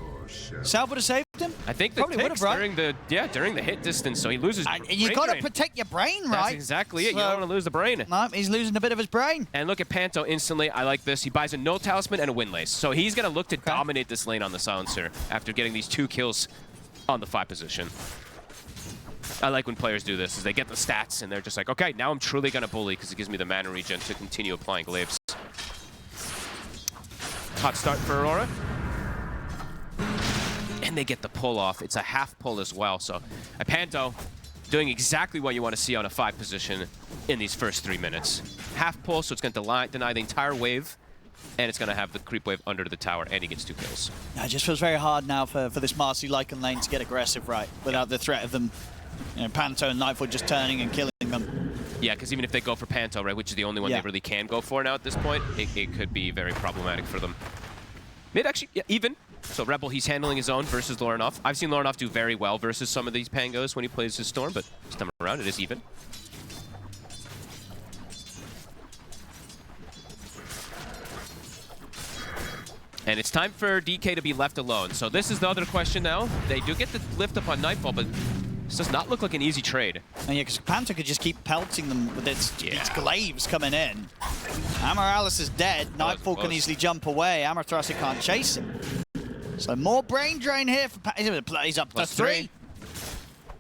Salve would have saved dropped him? I think the Probably ticks would've, right? during the hit distance, so he loses And brain you got to drain. protect your brain, right? That's exactly it. You don't want to lose the brain. No, he's losing a bit of his brain. And look at Panto instantly. I like this. He buys a no talisman and a windlace. So he's going to look to dominate this lane on the silencer after getting these 2 kills on the 5 position. I like when players do this, is they get the stats and they're just like, okay, now I'm truly going to bully because it gives me the mana regen to continue applying glaives. Hot start for Aurora. And they get the pull off. It's a half pull as well. So Panto doing exactly what you want to see on a 5 position in these first 3 minutes. Half pull, so it's going to deny the entire wave, and it's going to have the creep wave under the tower, and he gets 2 kills. Yeah, it just feels very hard now for this Marcy Lycan lane to get aggressive, right? Without the threat of them, you know, Panto and Nightfall just turning and killing them. Yeah, because even if they go for Panto, right, which is the only one they really can go for now at this point, it could be very problematic for them. Mid actually, yeah, even. So Rebel, he's handling his own versus Lorinov. I've seen Lorinov do very well versus some of these Pangos when he plays his Storm, but this time around it is even. And it's time for DK to be left alone. So this is the other question now. They do get the lift up on Nightfall, but this does not look like an easy trade. And yeah, because Panther could just keep pelting them with its glaives coming in. Amarallis is dead. Nightfall can easily jump away. Amaterasu can't chase him. So more brain drain here for he's up to 3.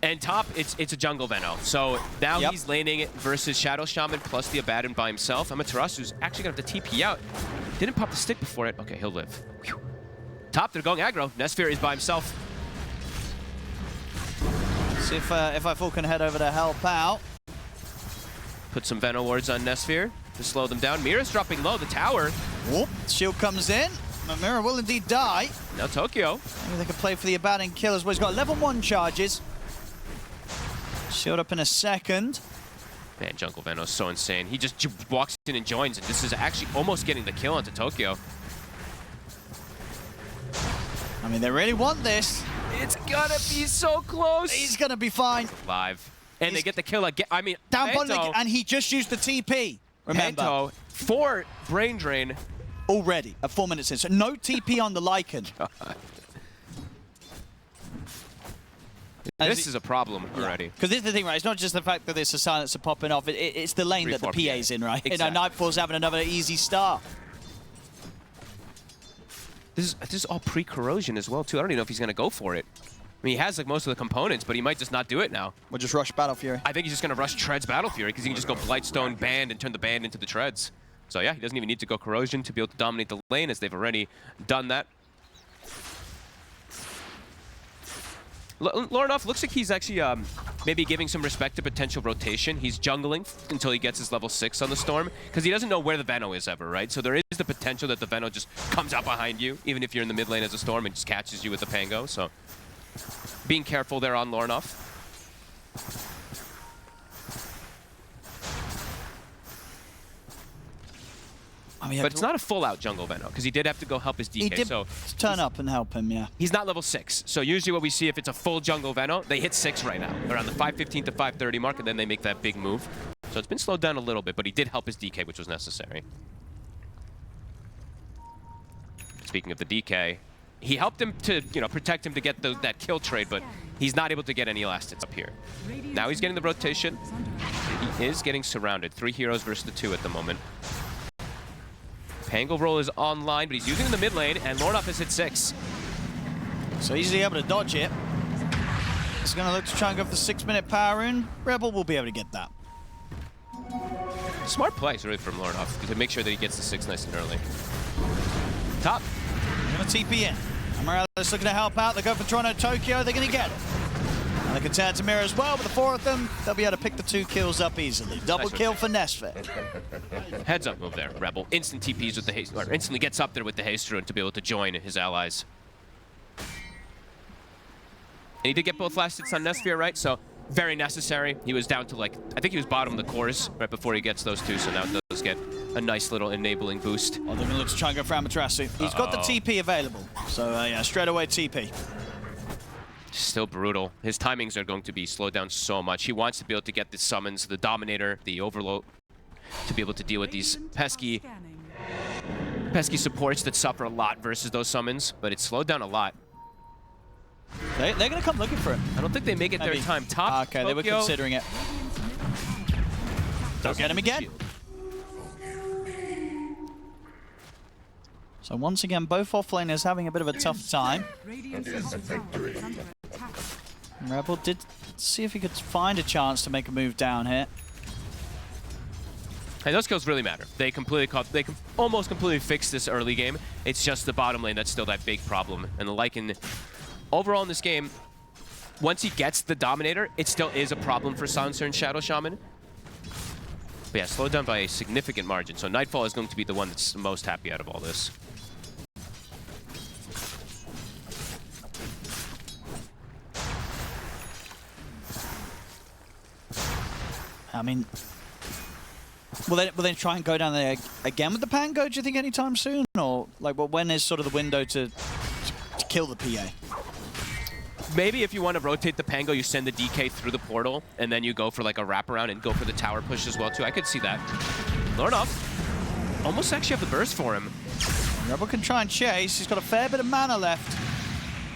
And top, it's a jungle Veno. So now he's laning it versus Shadow Shaman plus the Abaddon by himself. Amaterasu's actually going to have to TP out. Didn't pop the stick before it. Okay, he'll live. Whew. Top, they're going aggro. Nesphere is by himself. See if iFull can head over to help out. Put some Veno wards on Nesphere to slow them down. Mira's dropping low. The tower. Whoop, shield comes in. Mira will indeed die. Now Tokyo. Maybe they could play for the Abaddon kill as well. He's got level 1 charges. Shield up in a second. Man, Jungle Veno is so insane. He just walks in and joins, and this is actually almost getting the kill onto Tokyo. I mean, they really want this. It's gonna be so close. He's gonna be fine. Live. And they get the kill again. I mean, down bottom, and he just used the TP. Remember. Panto, 4 brain drain. Already, at 4 minutes in. So no TP on the Lycan. This is a problem already. Because this is the thing, right? It's not just the fact that there's a silencer popping off. It's the lane that the PA's in, right? Exactly. You know, Nightfall's having another easy start. This is all pre-corrosion as well, too. I don't even know if he's going to go for it. I mean, he has like most of the components, but he might just not do it now. We'll just rush Battle Fury. I think he's just going to rush Treads Battle Fury because he can just go Blightstone Band and turn the band into the Treads. So yeah, he doesn't even need to go Corrosion to be able to dominate the lane, as they've already done that. Lorinov looks like he's actually maybe giving some respect to potential rotation. He's jungling until he gets his level 6 on the Storm, because he doesn't know where the Veno is ever, right? So there is the potential that the Veno just comes out behind you, even if you're in the mid lane as a Storm, and just catches you with the Pango. So being careful there on Lorinov. I mean, but it's not a full-out jungle Veno, because he did have to go help his DK. He did turn up and help him, yeah. He's not level 6, so usually what we see if it's a full jungle Veno, they hit 6 right now, around the 5:15 to 5:30 mark, and then they make that big move. So it's been slowed down a little bit, but he did help his DK, which was necessary. Speaking of the DK, he helped him to, you know, protect him to get that kill trade, but he's not able to get any elastics up here. Now he's getting the rotation. He is getting surrounded. 3 heroes versus the 2 at the moment. Pango roll is online, but he's using it in the mid lane, and Lorinov has hit 6. So easily able to dodge it. He's going to look to try and go for the 6-minute power in. Rebel will be able to get that. Smart plays really from Lorinov to make sure that he gets the 6 nice and early. Top. They're going to TP in. Amarallis looking to help out. They go for Toronto, Tokyo. They're going to get it. And they can turn to Mira as well, but the 4 of them, they'll be able to pick the 2 kills up easily. Double kill for Nesphere. Heads up move there, Rebel. Instant TPs with the haste, or instantly gets up there with the haste rune to be able to join his allies. And he did get both last hits on Nesphere, right? So very necessary. He was down to like, I think he was bottom of the cores right before he gets those 2, so now it does get a nice little enabling boost. Well, they're going to look to try and go for Amaterasu. He's got the TP available, so yeah, straight away TP. Still brutal. His timings are going to be slowed down so much. He wants to be able to get the summons, the Dominator, the Overload, to be able to deal with these pesky supports that suffer a lot versus those summons, but it's slowed down a lot. They're going to come looking for him. I don't think they make it Maybe. their time. Top Okay, they were Tokyo considering it. Don't get him again. shield. So once again, both offlaners having a bit of a tough time. Radiant's top tower is under attack. Rebel did see if he could find a chance to make a move down here. And those kills really matter. They almost completely fix this early game. It's just the bottom lane that's still that big problem. And the Lycan, overall in this game, once he gets the Dominator, it still is a problem for Silencer and Shadow Shaman. But yeah, slowed down by a significant margin. So Nightfall is going to be the one that's most happy out of all this. I mean, will they try and go down there again with the Pango, do you think, anytime soon? Or, like, well, when is sort of the window to kill the PA? Maybe if you want to rotate the Pango, you send the DK through the portal, and then you go for like a wraparound and go for the tower push as well, too. I could see that. Low enough. Almost actually have the burst for him. Rebel can try and chase. He's got a fair bit of mana left.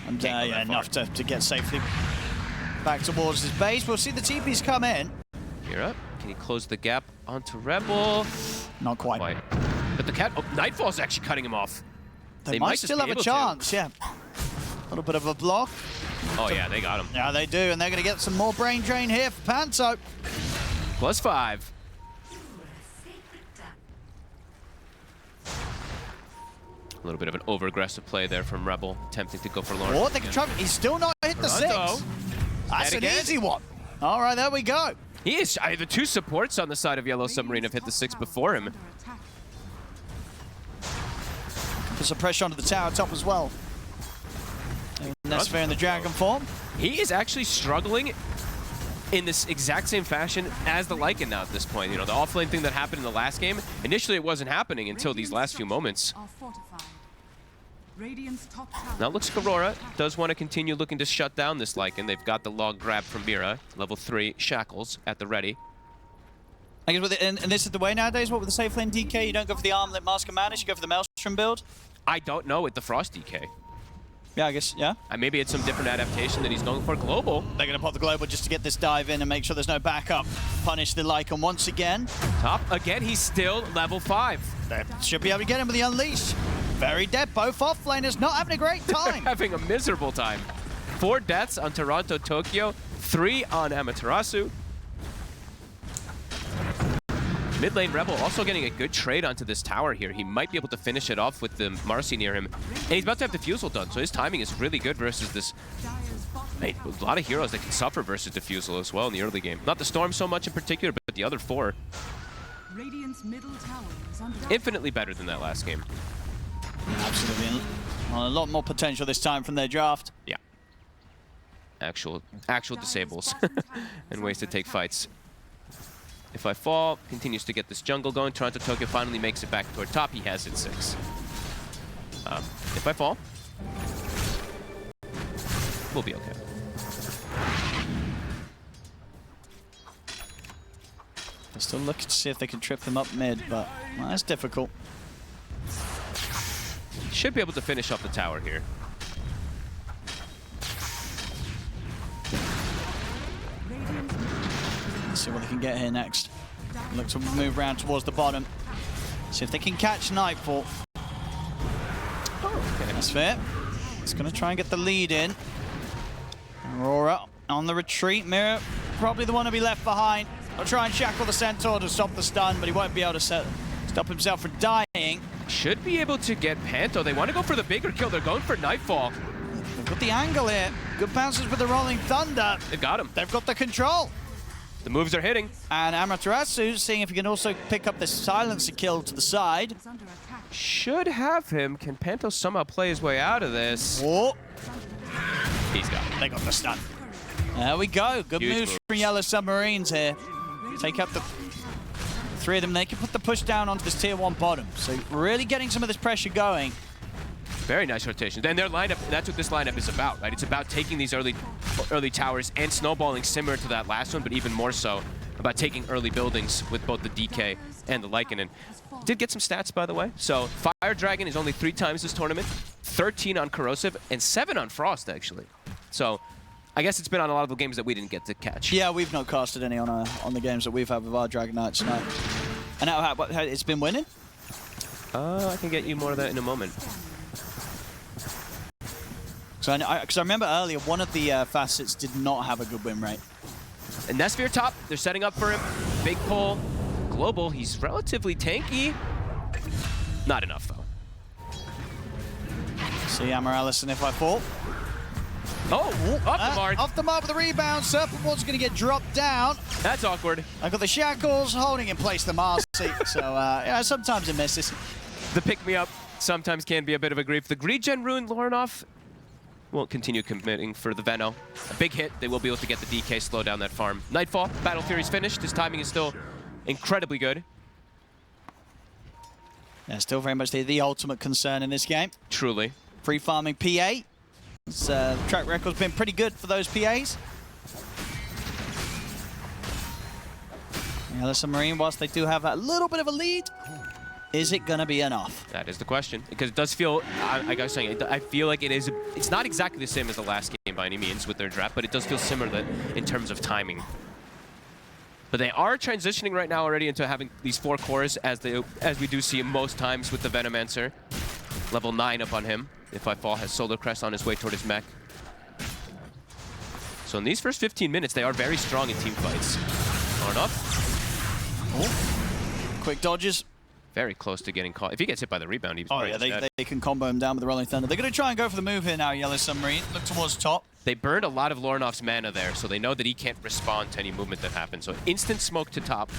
And yeah, enough to get safely back towards his base. We'll see the TPs come in. Here up. Can he close the gap onto Rebel? Not quite. But the cat... Oh, Nightfall's actually cutting him off. They might might just still be have a able to. chance, yeah. A little bit of a block. Oh, yeah, they got him. Yeah, they do, and they're going to get some more brain drain here for Panto. +5. A little bit of an over-aggressive play there from Rebel, attempting to go for Lawrence. Oh, they can try. He's still not hit the Toronto. 6. That's an again? easy one. All right, there we go. He is... the two supports on the side of Yellow Submarine have hit the 6 before him. Under attack. Put some pressure onto the tower top as well. Nesfair in the dragon form. He is actually struggling in this exact same fashion as the Lycan now at this point. You know, the offlane thing that happened in the last game, initially it wasn't happening until these last few moments. Are fortified. Radiant's top tower. Now it looks like Aurora does want to continue looking to shut down this Lycan. They've got the log grab from Mira, level 3 shackles at the ready. I guess with and this is the way nowadays. What with the safe lane DK, you don't go for the Armlet Mask of Madness, you go for the Maelstrom build. I don't know with the Frost DK. Yeah, I guess, yeah. Maybe it's some different adaptation that he's going for. Global. They're going to pop the Global just to get this dive in and make sure there's no backup. Punish the Lycan once again. Top. Again, he's still level 5. They should be able to get him with the Unleash. Very dead. Both offlaners not having a great time. Having a miserable time. 4 deaths on Toronto, Tokyo. 3 on Amaterasu. Mid lane Rebel also getting a good trade onto this tower here. He might be able to finish it off with the Marcy near him. And he's about to have Diffusal done, so his timing is really good versus this... Dire's bottom Hey, a lot of heroes that can suffer versus Diffusal as well in the early game. Not the Storm so much in particular, but the other 4. Radiant's middle tower is under attack. Infinitely better than that last game. Absolutely. Well, a lot more potential this time from their draft. Yeah. Actual disables and ways to take fights. If I fall, continues to get this jungle going. Toronto Tokyo finally makes it back toward top. He has it 6. If I fall, we'll be okay. They're still looking to see if they can trip them up mid, but well, that's difficult. Should be able to finish off the tower here. Let's see what they can get here next. Look to move around towards the bottom. See if they can catch Nightfall. Oh, okay. That's fair. It's going to try and get the lead in. Aurora on the retreat. Mira probably the one to be left behind. I'll try and shackle the Centaur to stop the stun, but he won't be able to stop himself from dying. Should be able to get Panto. They want to go for the bigger kill. They're going for Nightfall. They've got the angle here. Good bounces with the Rolling Thunder. They've got him. They've got the control. The moves are hitting. And Amaterasu seeing if he can also pick up this silencer kill to the side. Is under attack. Should have him. Can Panto somehow play his way out of this? Oh, He's got it. they got the stun. There we go. Good Huge moves move. from Yellow Submarines here. Take out the 3 of them. They can put the push down onto this tier 1 bottom. So really getting some of this pressure going. Very nice rotation. Then their lineup, that's what this lineup is about, right? It's about taking these early towers and snowballing similar to that last one, but even more so about taking early buildings with both the DK and the Lycan. And did get some stats, by the way. So Fire Dragon is only 3 times this tournament, 13 on Corrosive, and 7 on Frost, actually. So I guess it's been on a lot of the games that we didn't get to catch. Yeah, we've not casted any on the games that we've had with our Dragon Knights tonight. And how it's been winning? I can get you more of that in a moment. So I remember earlier, one of the facets did not have a good win rate. And Nesphere top, they're setting up for him. Big pull. Global, he's relatively tanky. Not enough, though. See Amorales and if I fall. Oh, off the mark. Off the mark with the rebound. Serpentborn's going to get dropped down. That's awkward. I've got the shackles holding in place the Mars seat. So yeah, sometimes it misses. The pick-me-up sometimes can be a bit of a grief. The Gregen Rune, Lorinov won't continue committing for the Veno. A big hit. They will be able to get the DK, slow down that farm. Nightfall, Battle Fury's finished. His timing is still incredibly good. Yeah, still very much the ultimate concern in this game. Truly. Free farming PA. His track record's been pretty good for those PAs. Yeah, the Submarine, whilst they do have a little bit of a lead, is it going to be enough? That is the question. Because it does feel, like I was saying, I feel like it's not exactly the same as the last game by any means with their draft, but it does feel similar in terms of timing. But they are transitioning right now already into having these 4 cores as we do see most times with the Venomancer. Level 9 up on him. If I Fall has Solar Crest on his way toward his mech. So in these first 15 minutes, they are very strong in team fights. Enough. Oh. Quick dodges. Very close to getting caught. If he gets hit by the rebound, he's they can combo him down with the Rolling Thunder. They're going to try and go for the move here now, Yellow Submarine. Look towards top. They burned a lot of Lorinov's mana there, so they know that he can't respond to any movement that happens. So instant smoke to top.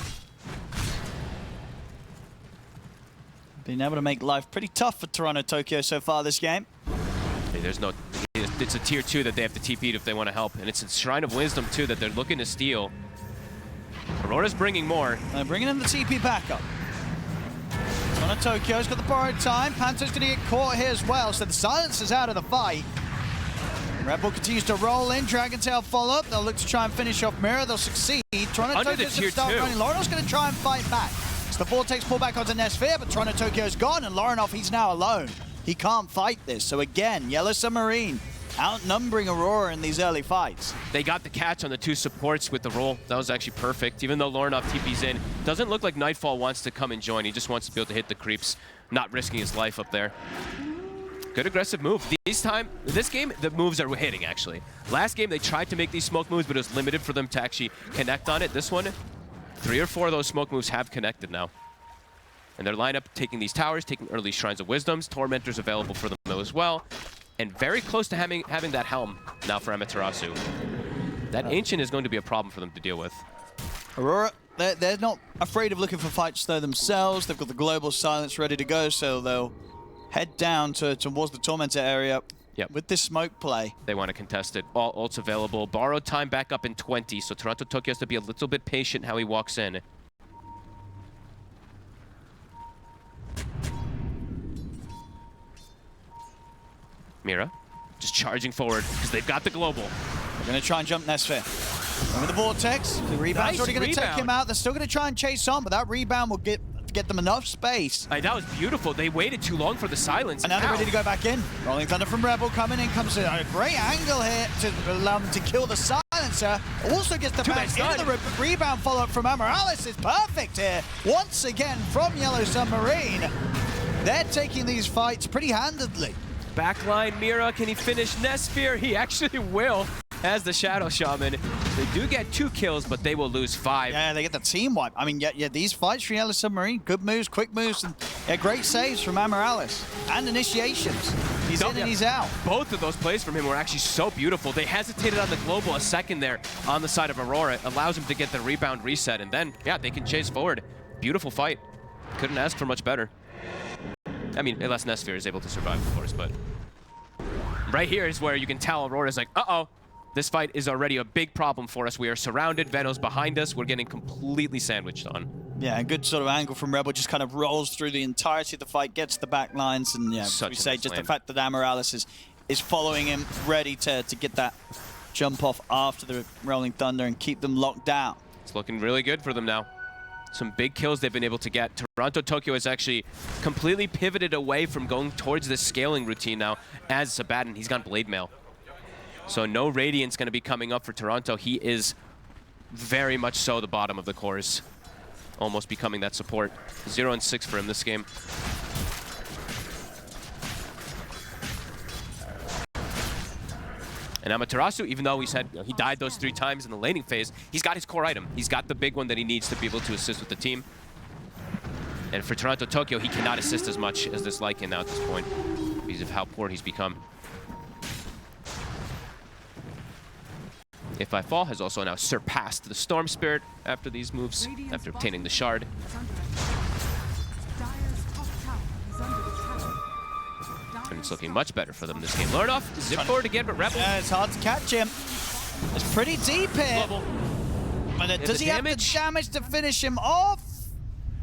Been able to make life pretty tough for Toronto Tokyo so far this game. Hey, it's a tier 2 that they have to TP if they want to help. And it's a Shrine of Wisdom too that they're looking to steal. Aurora's bringing more. They're bringing in the TP backup. Toronto Tokyo's got the borrowed time. Panto's going to get caught here as well, so the silence is out of the fight. Red Bull continues to roll in. Dragon Tail follow up. They'll look to try and finish off Mirror. They'll succeed. Toronto Under Tokyo's the going to start tier 2. running. Lorinof's going to try and fight back. So the Vortex pull back onto Nesphere, but Toronto Tokyo's gone, and Lorinov, he's now alone. He can't fight this. So again, Yellow Submarine outnumbering Aurora in these early fights. They got the catch on the 2 supports with the roll. That was actually perfect. Even though Lorinov TP's in, doesn't look like Nightfall wants to come and join. He just wants to be able to hit the creeps, not risking his life up there. Good aggressive move. This game, the moves are hitting, actually. Last game, they tried to make these smoke moves, but it was limited for them to actually connect on it. This one, 3 or 4 of those smoke moves have connected now. And their lineup taking these towers, taking early Shrines of Wisdoms, Tormentors available for them as well. And very close to having that Helm now for Amaterasu. That Ancient is going to be a problem for them to deal with. Aurora, they're not afraid of looking for fights though themselves. They've got the Global Silence ready to go, so they'll head down towards the Tormentor area with this smoke play. They want to contest it. All ults available. Borrowed time back up in 20, so Toronto Tokyo has to be a little bit patient how he walks in. Mira, just charging forward because they've got the global. They're going to try and jump Nesphere. With the Vortex, the rebound's already going to take him out. They're still going to try and chase on, but that rebound will get them enough space. That was beautiful. They waited too long for the silence. And now they're ready to go back in. Rolling Thunder from Rebel coming in, comes to a great angle here to allow them to kill the silencer. Also gets the back into the rebound follow-up from Amorales is perfect here. Once again from Yellow Submarine. They're taking these fights pretty handedly. Backline Mira, can he finish Nesphere? He actually will as the Shadow Shaman. They do get 2 kills, but they will lose 5. Yeah, they get the team wipe. I mean, yeah, these fights for Yellow Submarine, good moves, quick moves, and great saves from Amorales. And initiations. He's in and he's out. Both of those plays from him were actually so beautiful. They hesitated on the global a second there on the side of Aurora. It allows him to get the rebound reset, and then, yeah, they can chase forward. Beautiful fight. Couldn't ask for much better. I mean, unless Nesphere is able to survive, of course, but right here is where you can tell Aurora's like, uh-oh, this fight is already a big problem for us. We are surrounded, Veno's behind us. We're getting completely sandwiched on. Yeah, a good sort of angle from Rebel, just kind of rolls through the entirety of the fight, gets the back lines, and yeah, we say just the fact that Amorales is following him, ready to get that jump off after the Rolling Thunder and keep them locked down. It's looking really good for them now. Some big kills they've been able to get. Toronto Tokyo has actually completely pivoted away from going towards this scaling routine now as Sabaton. He's gone Blade Mail. So no Radiant's going to be coming up for Toronto. He is very much so the bottom of the cores. Almost becoming that support. 0 and 6 for him this game. And Amaterasu, even though we said he died those 3 times in the laning phase, he's got his core item. He's got the big one that he needs to be able to assist with the team. And for Toronto Tokyo, he cannot assist as much as this Lycan now at this point because of how poor he's become. If I Fall has also now surpassed the Storm Spirit after these moves, after obtaining the Shard. And it's looking much better for them this game. Lord off, zip forward again, but Rebel. Yeah, it's hard to catch him. It's pretty deep here. Global. But does he have the damage to finish him off?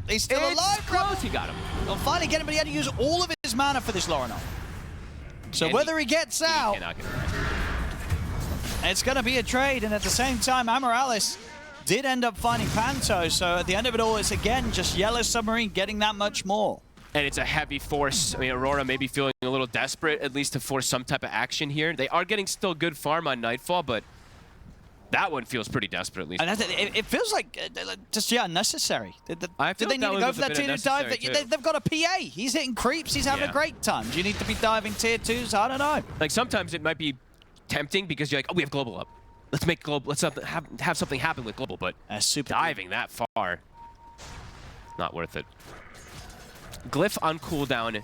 He's still alive. Close. He got him. He'll finally get him, but he had to use all of his mana for this Lorinov. So And whether he gets out, cannot get it right. it's going to be a trade. And at the same time, Amoralis did end up finding Panto. So at the end of it all, it's again just Yellow Submarine getting that much more. And it's a heavy force. I mean, Aurora may be feeling a little desperate, at least to force some type of action here. They are getting still good farm on Nightfall, but that one feels pretty desperate, at least. And it feels like just, yeah, unnecessary. Did they need to go for that tier 2 dive? They've got a PA. He's hitting creeps. He's having a great time. Do you need to be diving tier 2s? I don't know. Like, sometimes it might be tempting because you're like, oh, we have global up. Let's make global. Let's have something happen with global, but super diving that far, not worth it. Glyph on cooldown.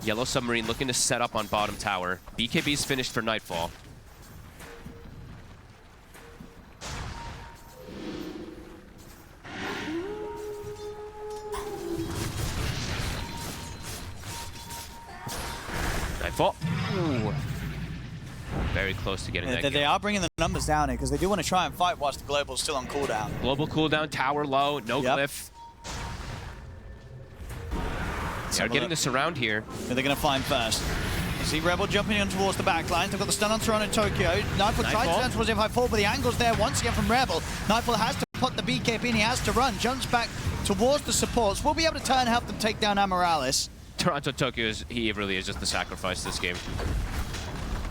Yellow Submarine looking to set up on bottom tower. BKB's finished for Nightfall. Nightfall. Ooh. Very close to getting that. They are bringing the numbers down here because they do want to try and fight whilst the global's still on cooldown. Global cooldown, tower low, no Glyph. They're getting the surround here. Who they're going to find first? You see Rebel jumping in towards the back lines. They've got the stun on Toronto Tokyo. Nightfall tries to turn towards if I Fall, but the angle's there once again from Rebel. Nightfall has to put the BKB in. He has to run. Jumps back towards the supports. We'll be able to turn and help them take down Amoralis. Toronto Tokyo, he really is just the sacrifice this game.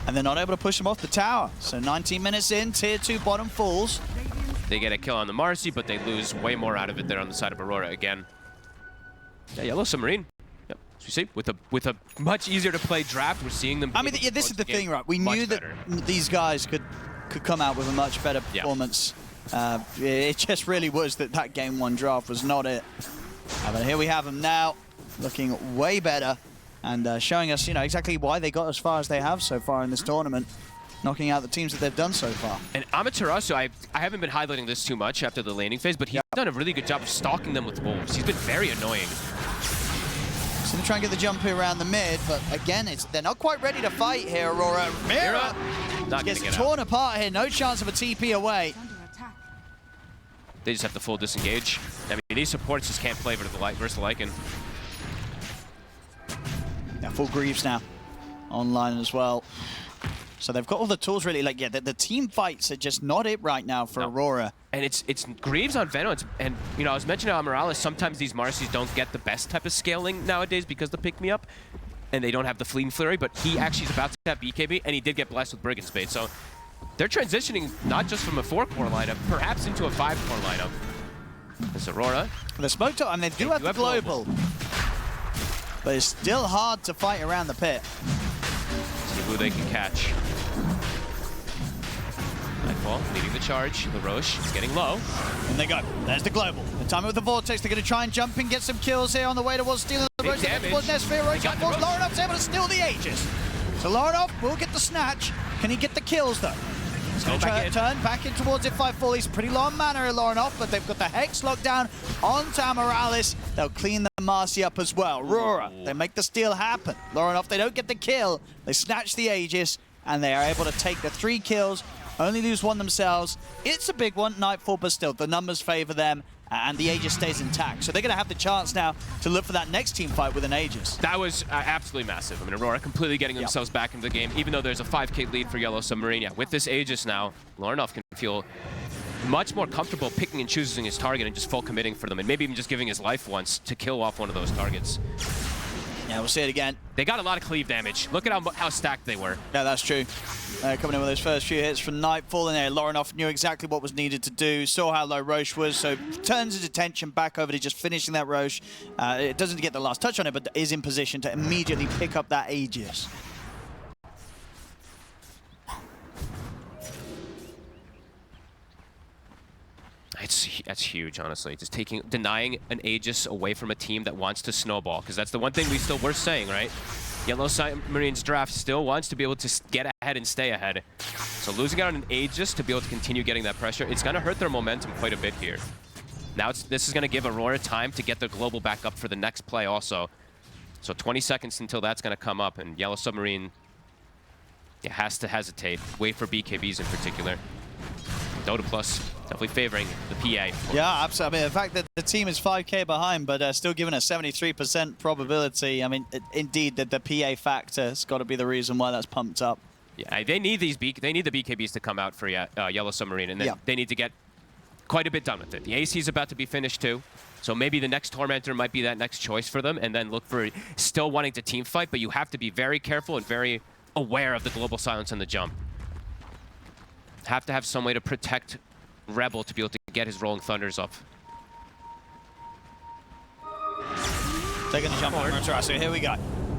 And they're not able to push him off the tower. So 19 minutes in, tier 2 bottom falls. They get a kill on the Marcy, but they lose way more out of it there on the side of Aurora again. Yeah, Yellow Submarine. Yep. So you see, with a much easier to play draft, we're seeing them. I mean, yeah, this is the thing, right? We knew that these guys could come out with a much better performance. It just really was that game 1 draft was not it. But here we have them now, looking way better and showing us, exactly why they got as far as they have so far in this tournament, knocking out the teams that they've done so far. And Amaterasu, I haven't been highlighting this too much after the laning phase, but he's done a really good job of stalking them with wolves. He's been very annoying. So they try and get the jump here around the mid, but again, they're not quite ready to fight here, Aurora. Mira gets torn apart here, no chance of a TP away. They just have to full disengage. I mean, these supports just can't play versus the Lycan. Yeah, full Greaves now online as well. So they've got all the tools really. Like, yeah, the team fights are just not it right now for Aurora. And it's Greaves on Venom. And, I was mentioning how Morales, sometimes these Marcies don't get the best type of scaling nowadays because the pick-me-up. And they don't have the Fleeing Flurry, but he actually is about to have BKB, and he did get blessed with Brigand Spade. So they're transitioning not just from a 4-core lineup, perhaps into a 5-core lineup. It's Aurora. The smoke top, and they do have the global. But it's still hard to fight around the pit. See who they can catch. Nightfall leading the charge. LaRoche is getting low. And they go. There's the global. The time with the Vortex. They're going to try and jump and get some kills here on the way towards stealing the Roche. Towards Nesphere. Roche towards Lorenov's able to steal the Aegis. So Lorenov will get the snatch. Can he get the kills though? He's going to turn back in towards it 5-4. He's pretty low on mana here, Lorenov, but they've got the Hex locked down onto Amoralis. They'll clean the Marcy up as well. Aurora, they make the steal happen. Lorenov, they don't get the kill. They snatch the Aegis, and they are able to take the 3 kills, only lose 1 themselves. It's a big one, Nightfall, but still, the numbers favor them, and the Aegis stays intact. So they're going to have the chance now to look for that next team fight with an Aegis. That was absolutely massive. I mean, Aurora completely getting themselves back into the game, even though there's a 5k lead for Yellow Submarine. Yeah, with this Aegis now, Lorenov can feel much more comfortable picking and choosing his target and just full committing for them, and maybe even just giving his life once to kill off one of those targets. Yeah, we'll see it again. They got a lot of cleave damage. Look at how stacked they were. Yeah, that's true. Coming in with those first few hits from Nightfall in there, Lorinoff knew exactly what was needed to do, saw how low Roche was, so turns his attention back over to just finishing that Roche. It doesn't get the last touch on it, but is in position to immediately pick up that Aegis. That's huge, honestly. Just denying an Aegis away from a team that wants to snowball, because that's the one thing we're saying, right? Yellow Submarine's draft still wants to be able to get ahead and stay ahead. So losing out on an Aegis to be able to continue getting that pressure, it's going to hurt their momentum quite a bit here. Now this is going to give Aurora time to get their global back up for the next play also. So 20 seconds until that's going to come up, and Yellow Submarine has to hesitate. Wait for BKBs in particular. DOTA Plus definitely favoring the PA. Yeah, absolutely. I mean, the fact that the team is 5k behind, but still given a 73% probability, I mean, indeed, the PA factor has got to be the reason why that's pumped up. Yeah, they need the BKBs to come out for Yellow Submarine, and then they need to get quite a bit done with it. The AC is about to be finished too, so maybe the next Tormentor might be that next choice for them, and then look for still wanting to team fight, but you have to be very careful and very aware of the global silence and the jump. Have to have some way to protect Rebel to be able to get his Rolling Thunders up. Taking the jump on Tarasi. Here we go.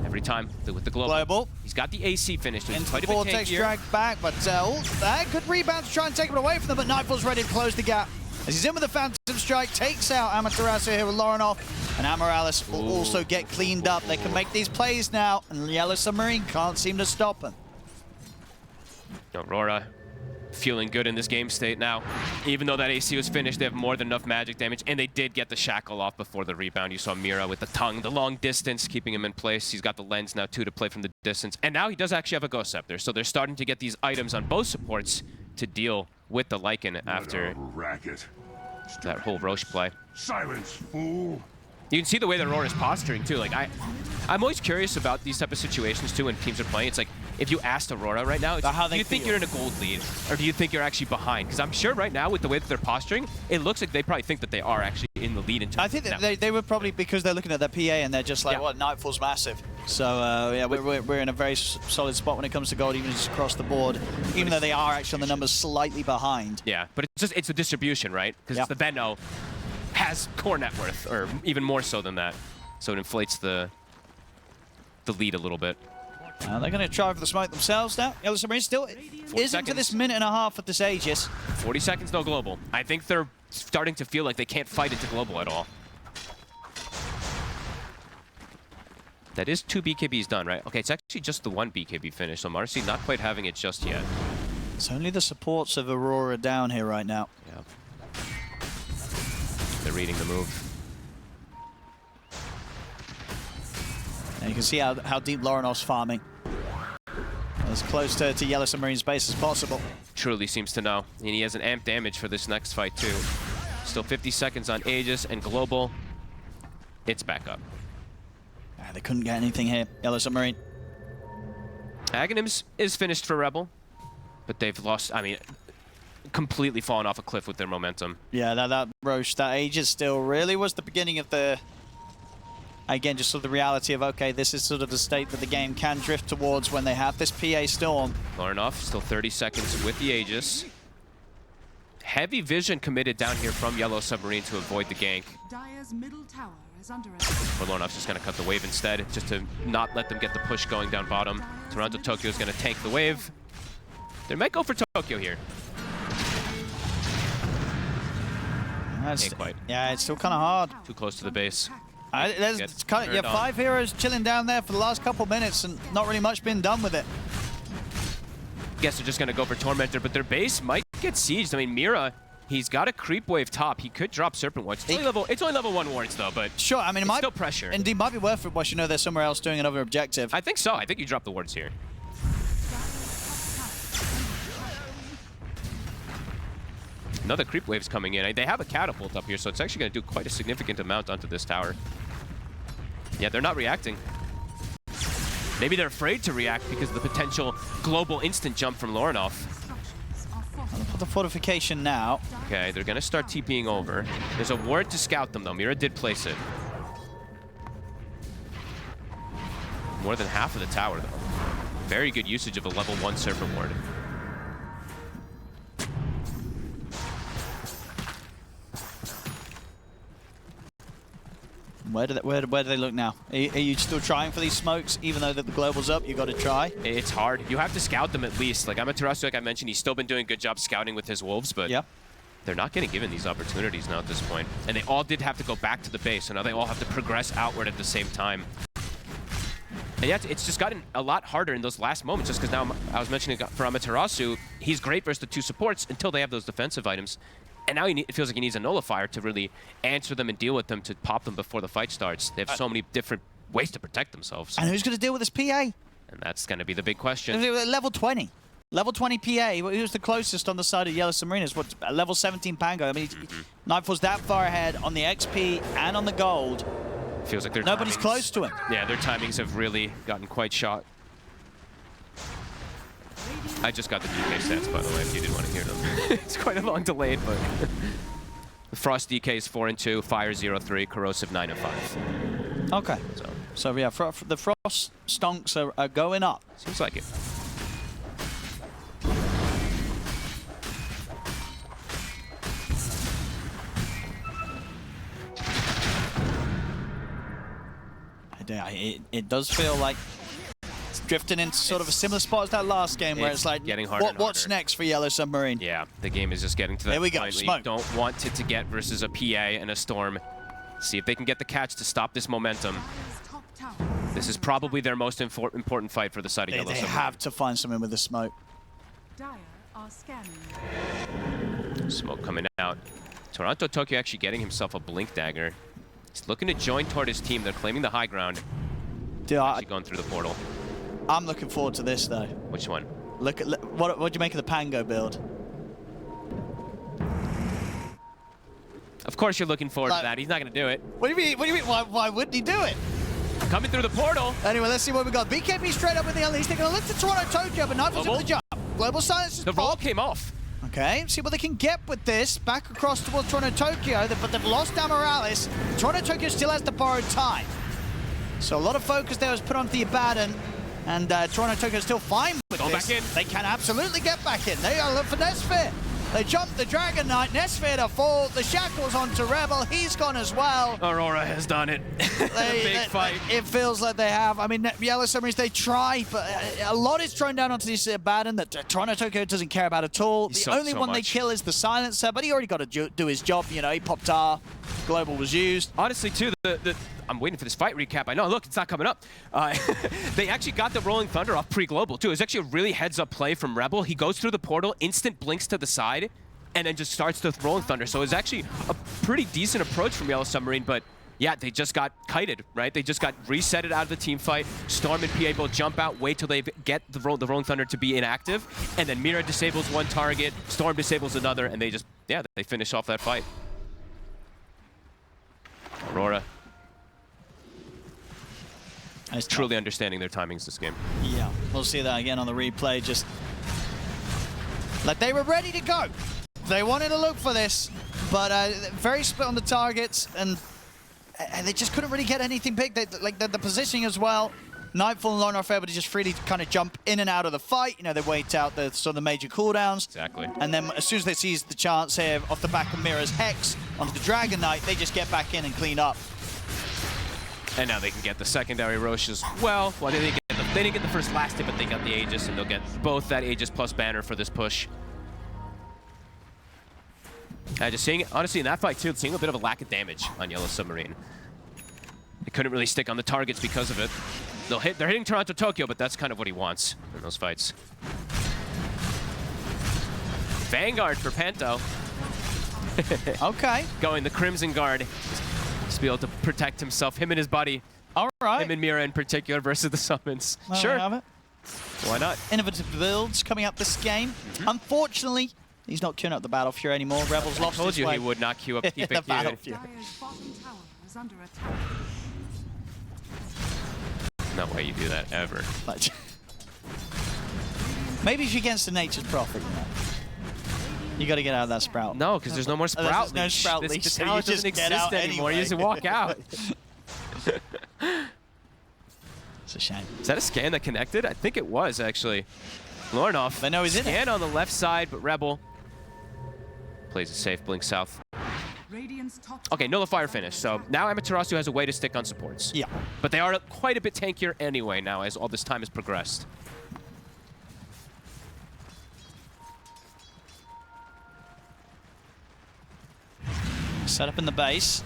Every time with the global. He's got the AC finished. Into the Vortex drag back, but that could rebound to try and take it away from them, but Nightfall's ready to close the gap. As he's in with the Phantom Strike, takes out Amaterasu here with Lorinoff, and Amoralis will also get cleaned up. They can make these plays now, and Yellow Submarine can't seem to stop them. Aurora feeling good in this game state now. Even though that AC was finished, they have more than enough magic damage, and they did get the shackle off before the rebound. You saw Mira with the tongue, the long distance, keeping him in place. He's got the lens now, too, to play from the distance. And now he does actually have a Ghost Scepter, so they're starting to get these items on both supports to deal with the Lycan after that whole Roche play. Silence, fool! You can see the way that Aurora's posturing, too. Like, I'm always curious about these type of situations, too, when teams are playing. It's like, if you asked Aurora right now, do you think you're in a gold lead, or do you think you're actually behind? Because I'm sure right now, with the way that they're posturing, it looks like they probably think that they are actually in the lead. I think that they were probably, because they're looking at their PA and they're just like, what, Nightfall's massive. So, yeah, we're in a very solid spot when it comes to gold, even just across the board, even though they are actually on the numbers slightly behind. Yeah, but it's a distribution, right? Because the Benno has core net worth, or even more so than that. So it inflates the lead a little bit. They're going to try for the smoke themselves now. Yellow Submarine still is into this minute and a half with this Aegis. 40 seconds, no global. I think they're starting to feel like they can't fight into global at all. That is 2 BKBs done, right? Okay, it's actually just the 1 BKB finish, so Marcy not quite having it just yet. It's only the supports of Aurora down here right now. Yeah. They're reading the move. And you can see how deep Lorinoff's farming. As close to Yellow Submarine's base as possible. Truly seems to know. And he has an amp damage for this next fight, too. Still 50 seconds on Aegis and Global. It's back up. They couldn't get anything here, Yellow Submarine. Aghanims is finished for Rebel, but they've lost, I mean, completely fallen off a cliff with their momentum. Yeah, that Roche, that Aegis still really was the beginning of the... Again, just sort of the reality of, okay, this is sort of the state that the game can drift towards when they have this PA Storm. Lorinoff, still 30 seconds with the Aegis. Heavy vision committed down here from Yellow Submarine to avoid the gank. Dire's middle tower is under attack. But Lorinoff's just going to cut the wave instead, just to not let them get the push going down bottom. Toronto Tokyo is going to tank the wave. They might go for Tokyo here. Ain't quite. Yeah, it's still kind of hard. Too close to the base. There's kind of, 5 heroes chilling down there for the last couple minutes and not really much been done with it. Guess they're just going to go for Tormentor, but their base might get sieged. I mean, Mira, he's got a creep wave top. He could drop Serpent Wards. It's only level 1 wards, though, but sure, I mean, it might still pressure. Indeed, might be worth it once you know they're somewhere else doing another objective. I think so. I think you drop the wards here. Another creep wave's coming in. They have a catapult up here, so it's actually going to do quite a significant amount onto this tower. Yeah, they're not reacting. Maybe they're afraid to react because of the potential global instant jump from Lorinoff. I'll put the fortification now. Okay, they're going to start TPing over. There's a ward to scout them, though. Mira did place it. more than half of the tower, though. Very good usage of a level 1 server ward. Where do they look now? Are you still trying for these smokes, even though that the global's up? You got to try. It's hard. You have to scout them at least. Like Amaterasu, like I mentioned, he's still been doing a good job scouting with his wolves, but they're not getting given these opportunities now at this point. And they all did have to go back to the base, so now they all have to progress outward at the same time. And yeah, it's just gotten a lot harder in those last moments, just because now I was mentioning for Amaterasu, he's great versus the 2 supports until they have those defensive items. And now it feels like he needs a nullifier to really answer them and deal with them, to pop them before the fight starts. They have so many different ways to protect themselves. And who's going to deal with this PA? And that's going to be the big question. Level 20. Level 20 PA. He was the closest on the side of Yellow Submarine. What, level 17 Pango. I mean, Nightfall's that far ahead on the XP and on the gold. Feels like nobody's close to him. Yeah, their timings have really gotten quite shot. I just got the DK stats, by the way, if you didn't want to hear them. It's quite a long delayed, but... The Frost DK is 4 and 2, Fire 0-3, Corrosive 9 and 5. Okay. So yeah, the Frost stonks are going up. Seems like it. It does feel like it's drifting into sort of a similar spot as that last game, where it's like, getting harder what's next for Yellow Submarine? Yeah, the game is just getting to that point where you don't want it to get versus a PA and a Storm. See if they can get the catch to stop this momentum. This is probably their most important fight for the side of Yellow Submarine. They have to find something with the smoke. Dire are scanning. Smoke coming out. Toronto Tokyo actually getting himself a Blink Dagger. He's looking to join toward his team. They're claiming the high ground. Dude, actually going through the portal. I'm looking forward to this, though. Which one? What do you make of the Pango build? Of course you're looking forward to that. He's not going to do it. What do you mean? Why wouldn't he do it? Coming through the portal. Anyway, let's see what we got. BKB straight up with the unleash. They're going to lift to Toronto Tokyo, but not for the jump. Global Silence is the roll came off. Okay, see what they can get with this. Back across towards Toronto Tokyo, but they've lost Morales. Toronto Tokyo still has the borrowed time. So a lot of focus there was put onto the Abaddon, and Toronto Tokyo is still fine with this. Back in. They can absolutely get back in. They are looking for Nesphere. They jump the Dragon Knight, Nesphere to fall, the Shackles onto Rebel, he's gone as well. Aurora has done it. Big fight. It feels like they have. I mean, Yellow Submarines, they try, but a lot is thrown down onto this Abaddon that Toronto Tokyo doesn't care about at all. The only one they kill is the Silencer, but he already got to do his job. You know, he popped R, Global was used. Honestly, too, I'm waiting for this fight recap. I know, look, it's not coming up. They actually got the Rolling Thunder off pre-Global, too. It was actually a really heads-up play from Rebel. He goes through the portal, instant blinks to the side, and then just starts the Rolling Thunder. So it's actually a pretty decent approach from Yellow Submarine, but yeah, they just got kited, right? They just got resetted out of the team fight. Storm and PA both jump out, wait till they get the Rolling Thunder to be inactive, and then Mira disables one target, Storm disables another, and they just, yeah, they finish off that fight. Aurora. Is truly understanding their timings this game. Yeah, we'll see that again on the replay. Just like they were ready to go. They wanted to look for this, but very split on the targets, and they just couldn't really get anything big. Like the positioning as well. Nightfall and Lorna are able to just freely kind of jump in and out of the fight. You know, they wait out the sort of the major cooldowns. Exactly. And then as soon as they seize the chance here off the back of Mira's Hex onto the Dragon Knight, they just get back in and clean up. And now they can get the secondary Roche as well. Well, they didn't get the first last hit, but they got the Aegis, and they'll get both that Aegis plus banner for this push. Just seeing, honestly, in that fight too, seeing a bit of a lack of damage on Yellow Submarine. They couldn't really stick on the targets because of it. They're hitting Toronto Tokyo, but that's kind of what he wants in those fights. Vanguard for Panto. Okay. Going the Crimson Guard. Just be able to protect himself, him and his buddy. All right. Him and Mira in particular versus the summons. Well, sure. have it. Why not? Innovative builds coming up this game. Unfortunately, he's not queuing up the Battle Fury anymore. Rebels lost I told you way. he would not queue up the Battle Fury. Dire's bottom tower is under attack. No way you do that, ever. Maybe if you're against the Nature's Prophet, you know. You got to get out of that Sprout. No, because there's no more Sprout no Sprout leash. The So tower you just doesn't get exist out anymore. anyway. You just walk out. It's a shame. Is that a scan that connected? I think it was, actually. Lornoff. They know he's in it. Scan on the left side, but Rebel plays it safe, blink south. Radiant's top Okay, nullifier finish. So now Amaterasu has a way to stick on supports. Yeah. But they are quite a bit tankier anyway now as all this time has progressed. Set up in the base.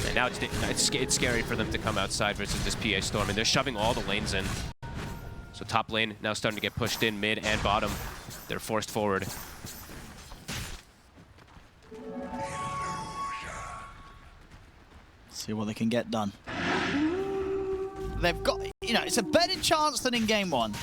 And now it's scary for them to come outside versus this PA Storm, and they're shoving all the lanes in. So top lane now starting to get pushed in, mid and bottom. They're forced forward. See what they can get done. They've got, you know, it's a better chance than in game one.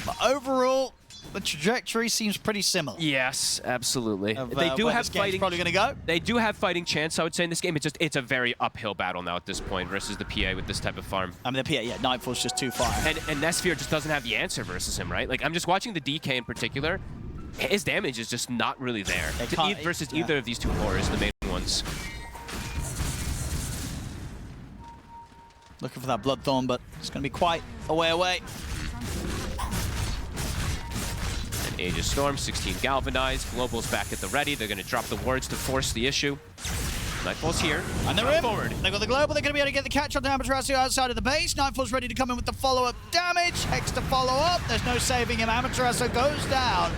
But overall, the trajectory seems pretty similar. Yes, absolutely. They do have fighting. Probably going to go. They do have fighting chance, I would say, in this game. It's a very uphill battle now at this point versus the PA with this type of farm. I mean, the PA, yeah, Nightfall's just too far. And Nesphere just doesn't have the answer versus him, right? Like, I'm just watching the DK in particular. His damage is just not really there versus either of these two horrors, the main ones. Looking for that Bloodthorn, but it's going to be quite a way away. And Aegis Storm, 16 Galvanized. Global's back at the ready. They're going to drop the wards to force the issue. Nightfall's here. And they're in. Forward. They've got the Global. They're going to be able to get the catch on the Amaterasu outside of the base. Nightfall's ready to come in with the follow-up damage. Hex to follow up. There's no saving him. Amaterasu goes down.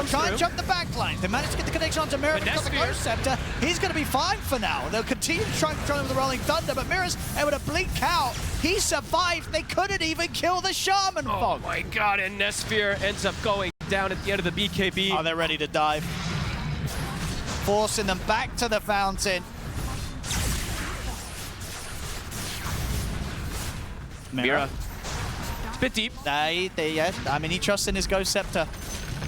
Try and jump the back line. They managed to get the connection onto Mirror. He's got the Ghost Scepter. He's going to be fine for now. They'll continue to try and control him with the Rolling Thunder, but Mirror's able to blink out. He survived. They couldn't even kill the Shaman Fog. Oh my god, and Nesphere ends up going down at the end of the BKB. Oh, they're ready to dive. Forcing them back to the fountain. Mira. It's a bit deep. Yeah, I mean, he trusts in his Ghost Scepter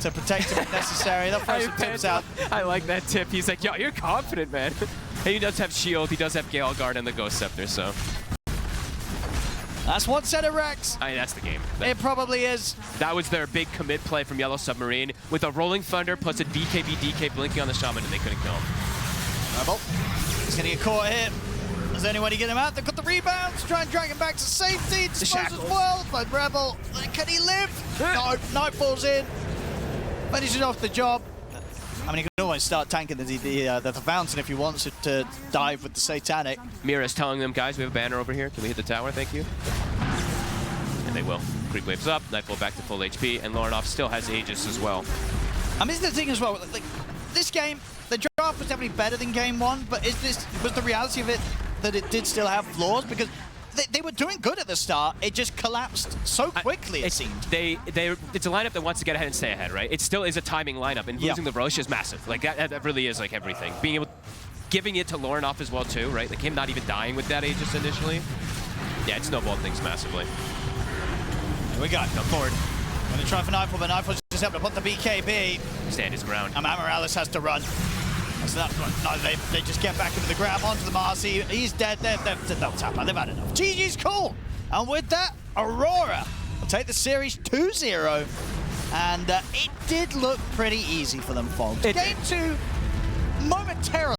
to protect him if necessary. They'll throw some tips out. I like that tip. He's like, yo, you're confident, man. And he does have shield. He does have Gale Guard and the Ghost Scepter, so. That's one set of Rex. I mean, that's the game. It probably is. That was their big commit play from Yellow Submarine with a Rolling Thunder plus a BKB DK blinking on the Shaman, and they couldn't kill him. Rebel. He's going to get caught here. Is there any way to get him out? They've got the rebounds. Try and drag him back to safety. Dispose as well. But Rebel, can he live? No. Nightfall's in. Finishes off the job. I mean, he can always start tanking the fountain if he wants to dive with the Satanic. Mira's telling them, guys, we have a banner over here. Can we hit the tower? Thank you. And they will. Creep waves up. Nightfall back to full HP. And Lornoff still has Aegis as well. I mean, this is the thing as well. Like, this game, the draft was definitely better than game one, but was the reality of it that it did still have flaws? Because they were doing good at the start. It just collapsed so quickly, it seemed. It's a lineup that wants to get ahead and stay ahead, right? It still is a timing lineup, and losing the Roche is massive. Like, that really is, like, everything. Giving it to Lornoff as well, too, right? Like, him not even dying with that Aegis initially. Yeah, it snowballed things massively. Here we go. Come forward. Going to try for Nightfall, but Nightfall's just able to put the BKB. Stand his ground. And Amaryllis has to run. So no, they just get back into the grab onto the Marcy. He's dead. They'll tap out. They've had enough. GG's cool. And with that, Aurora will take the series 2-0. And it did look pretty easy for them, folks. Game 2, momentarily.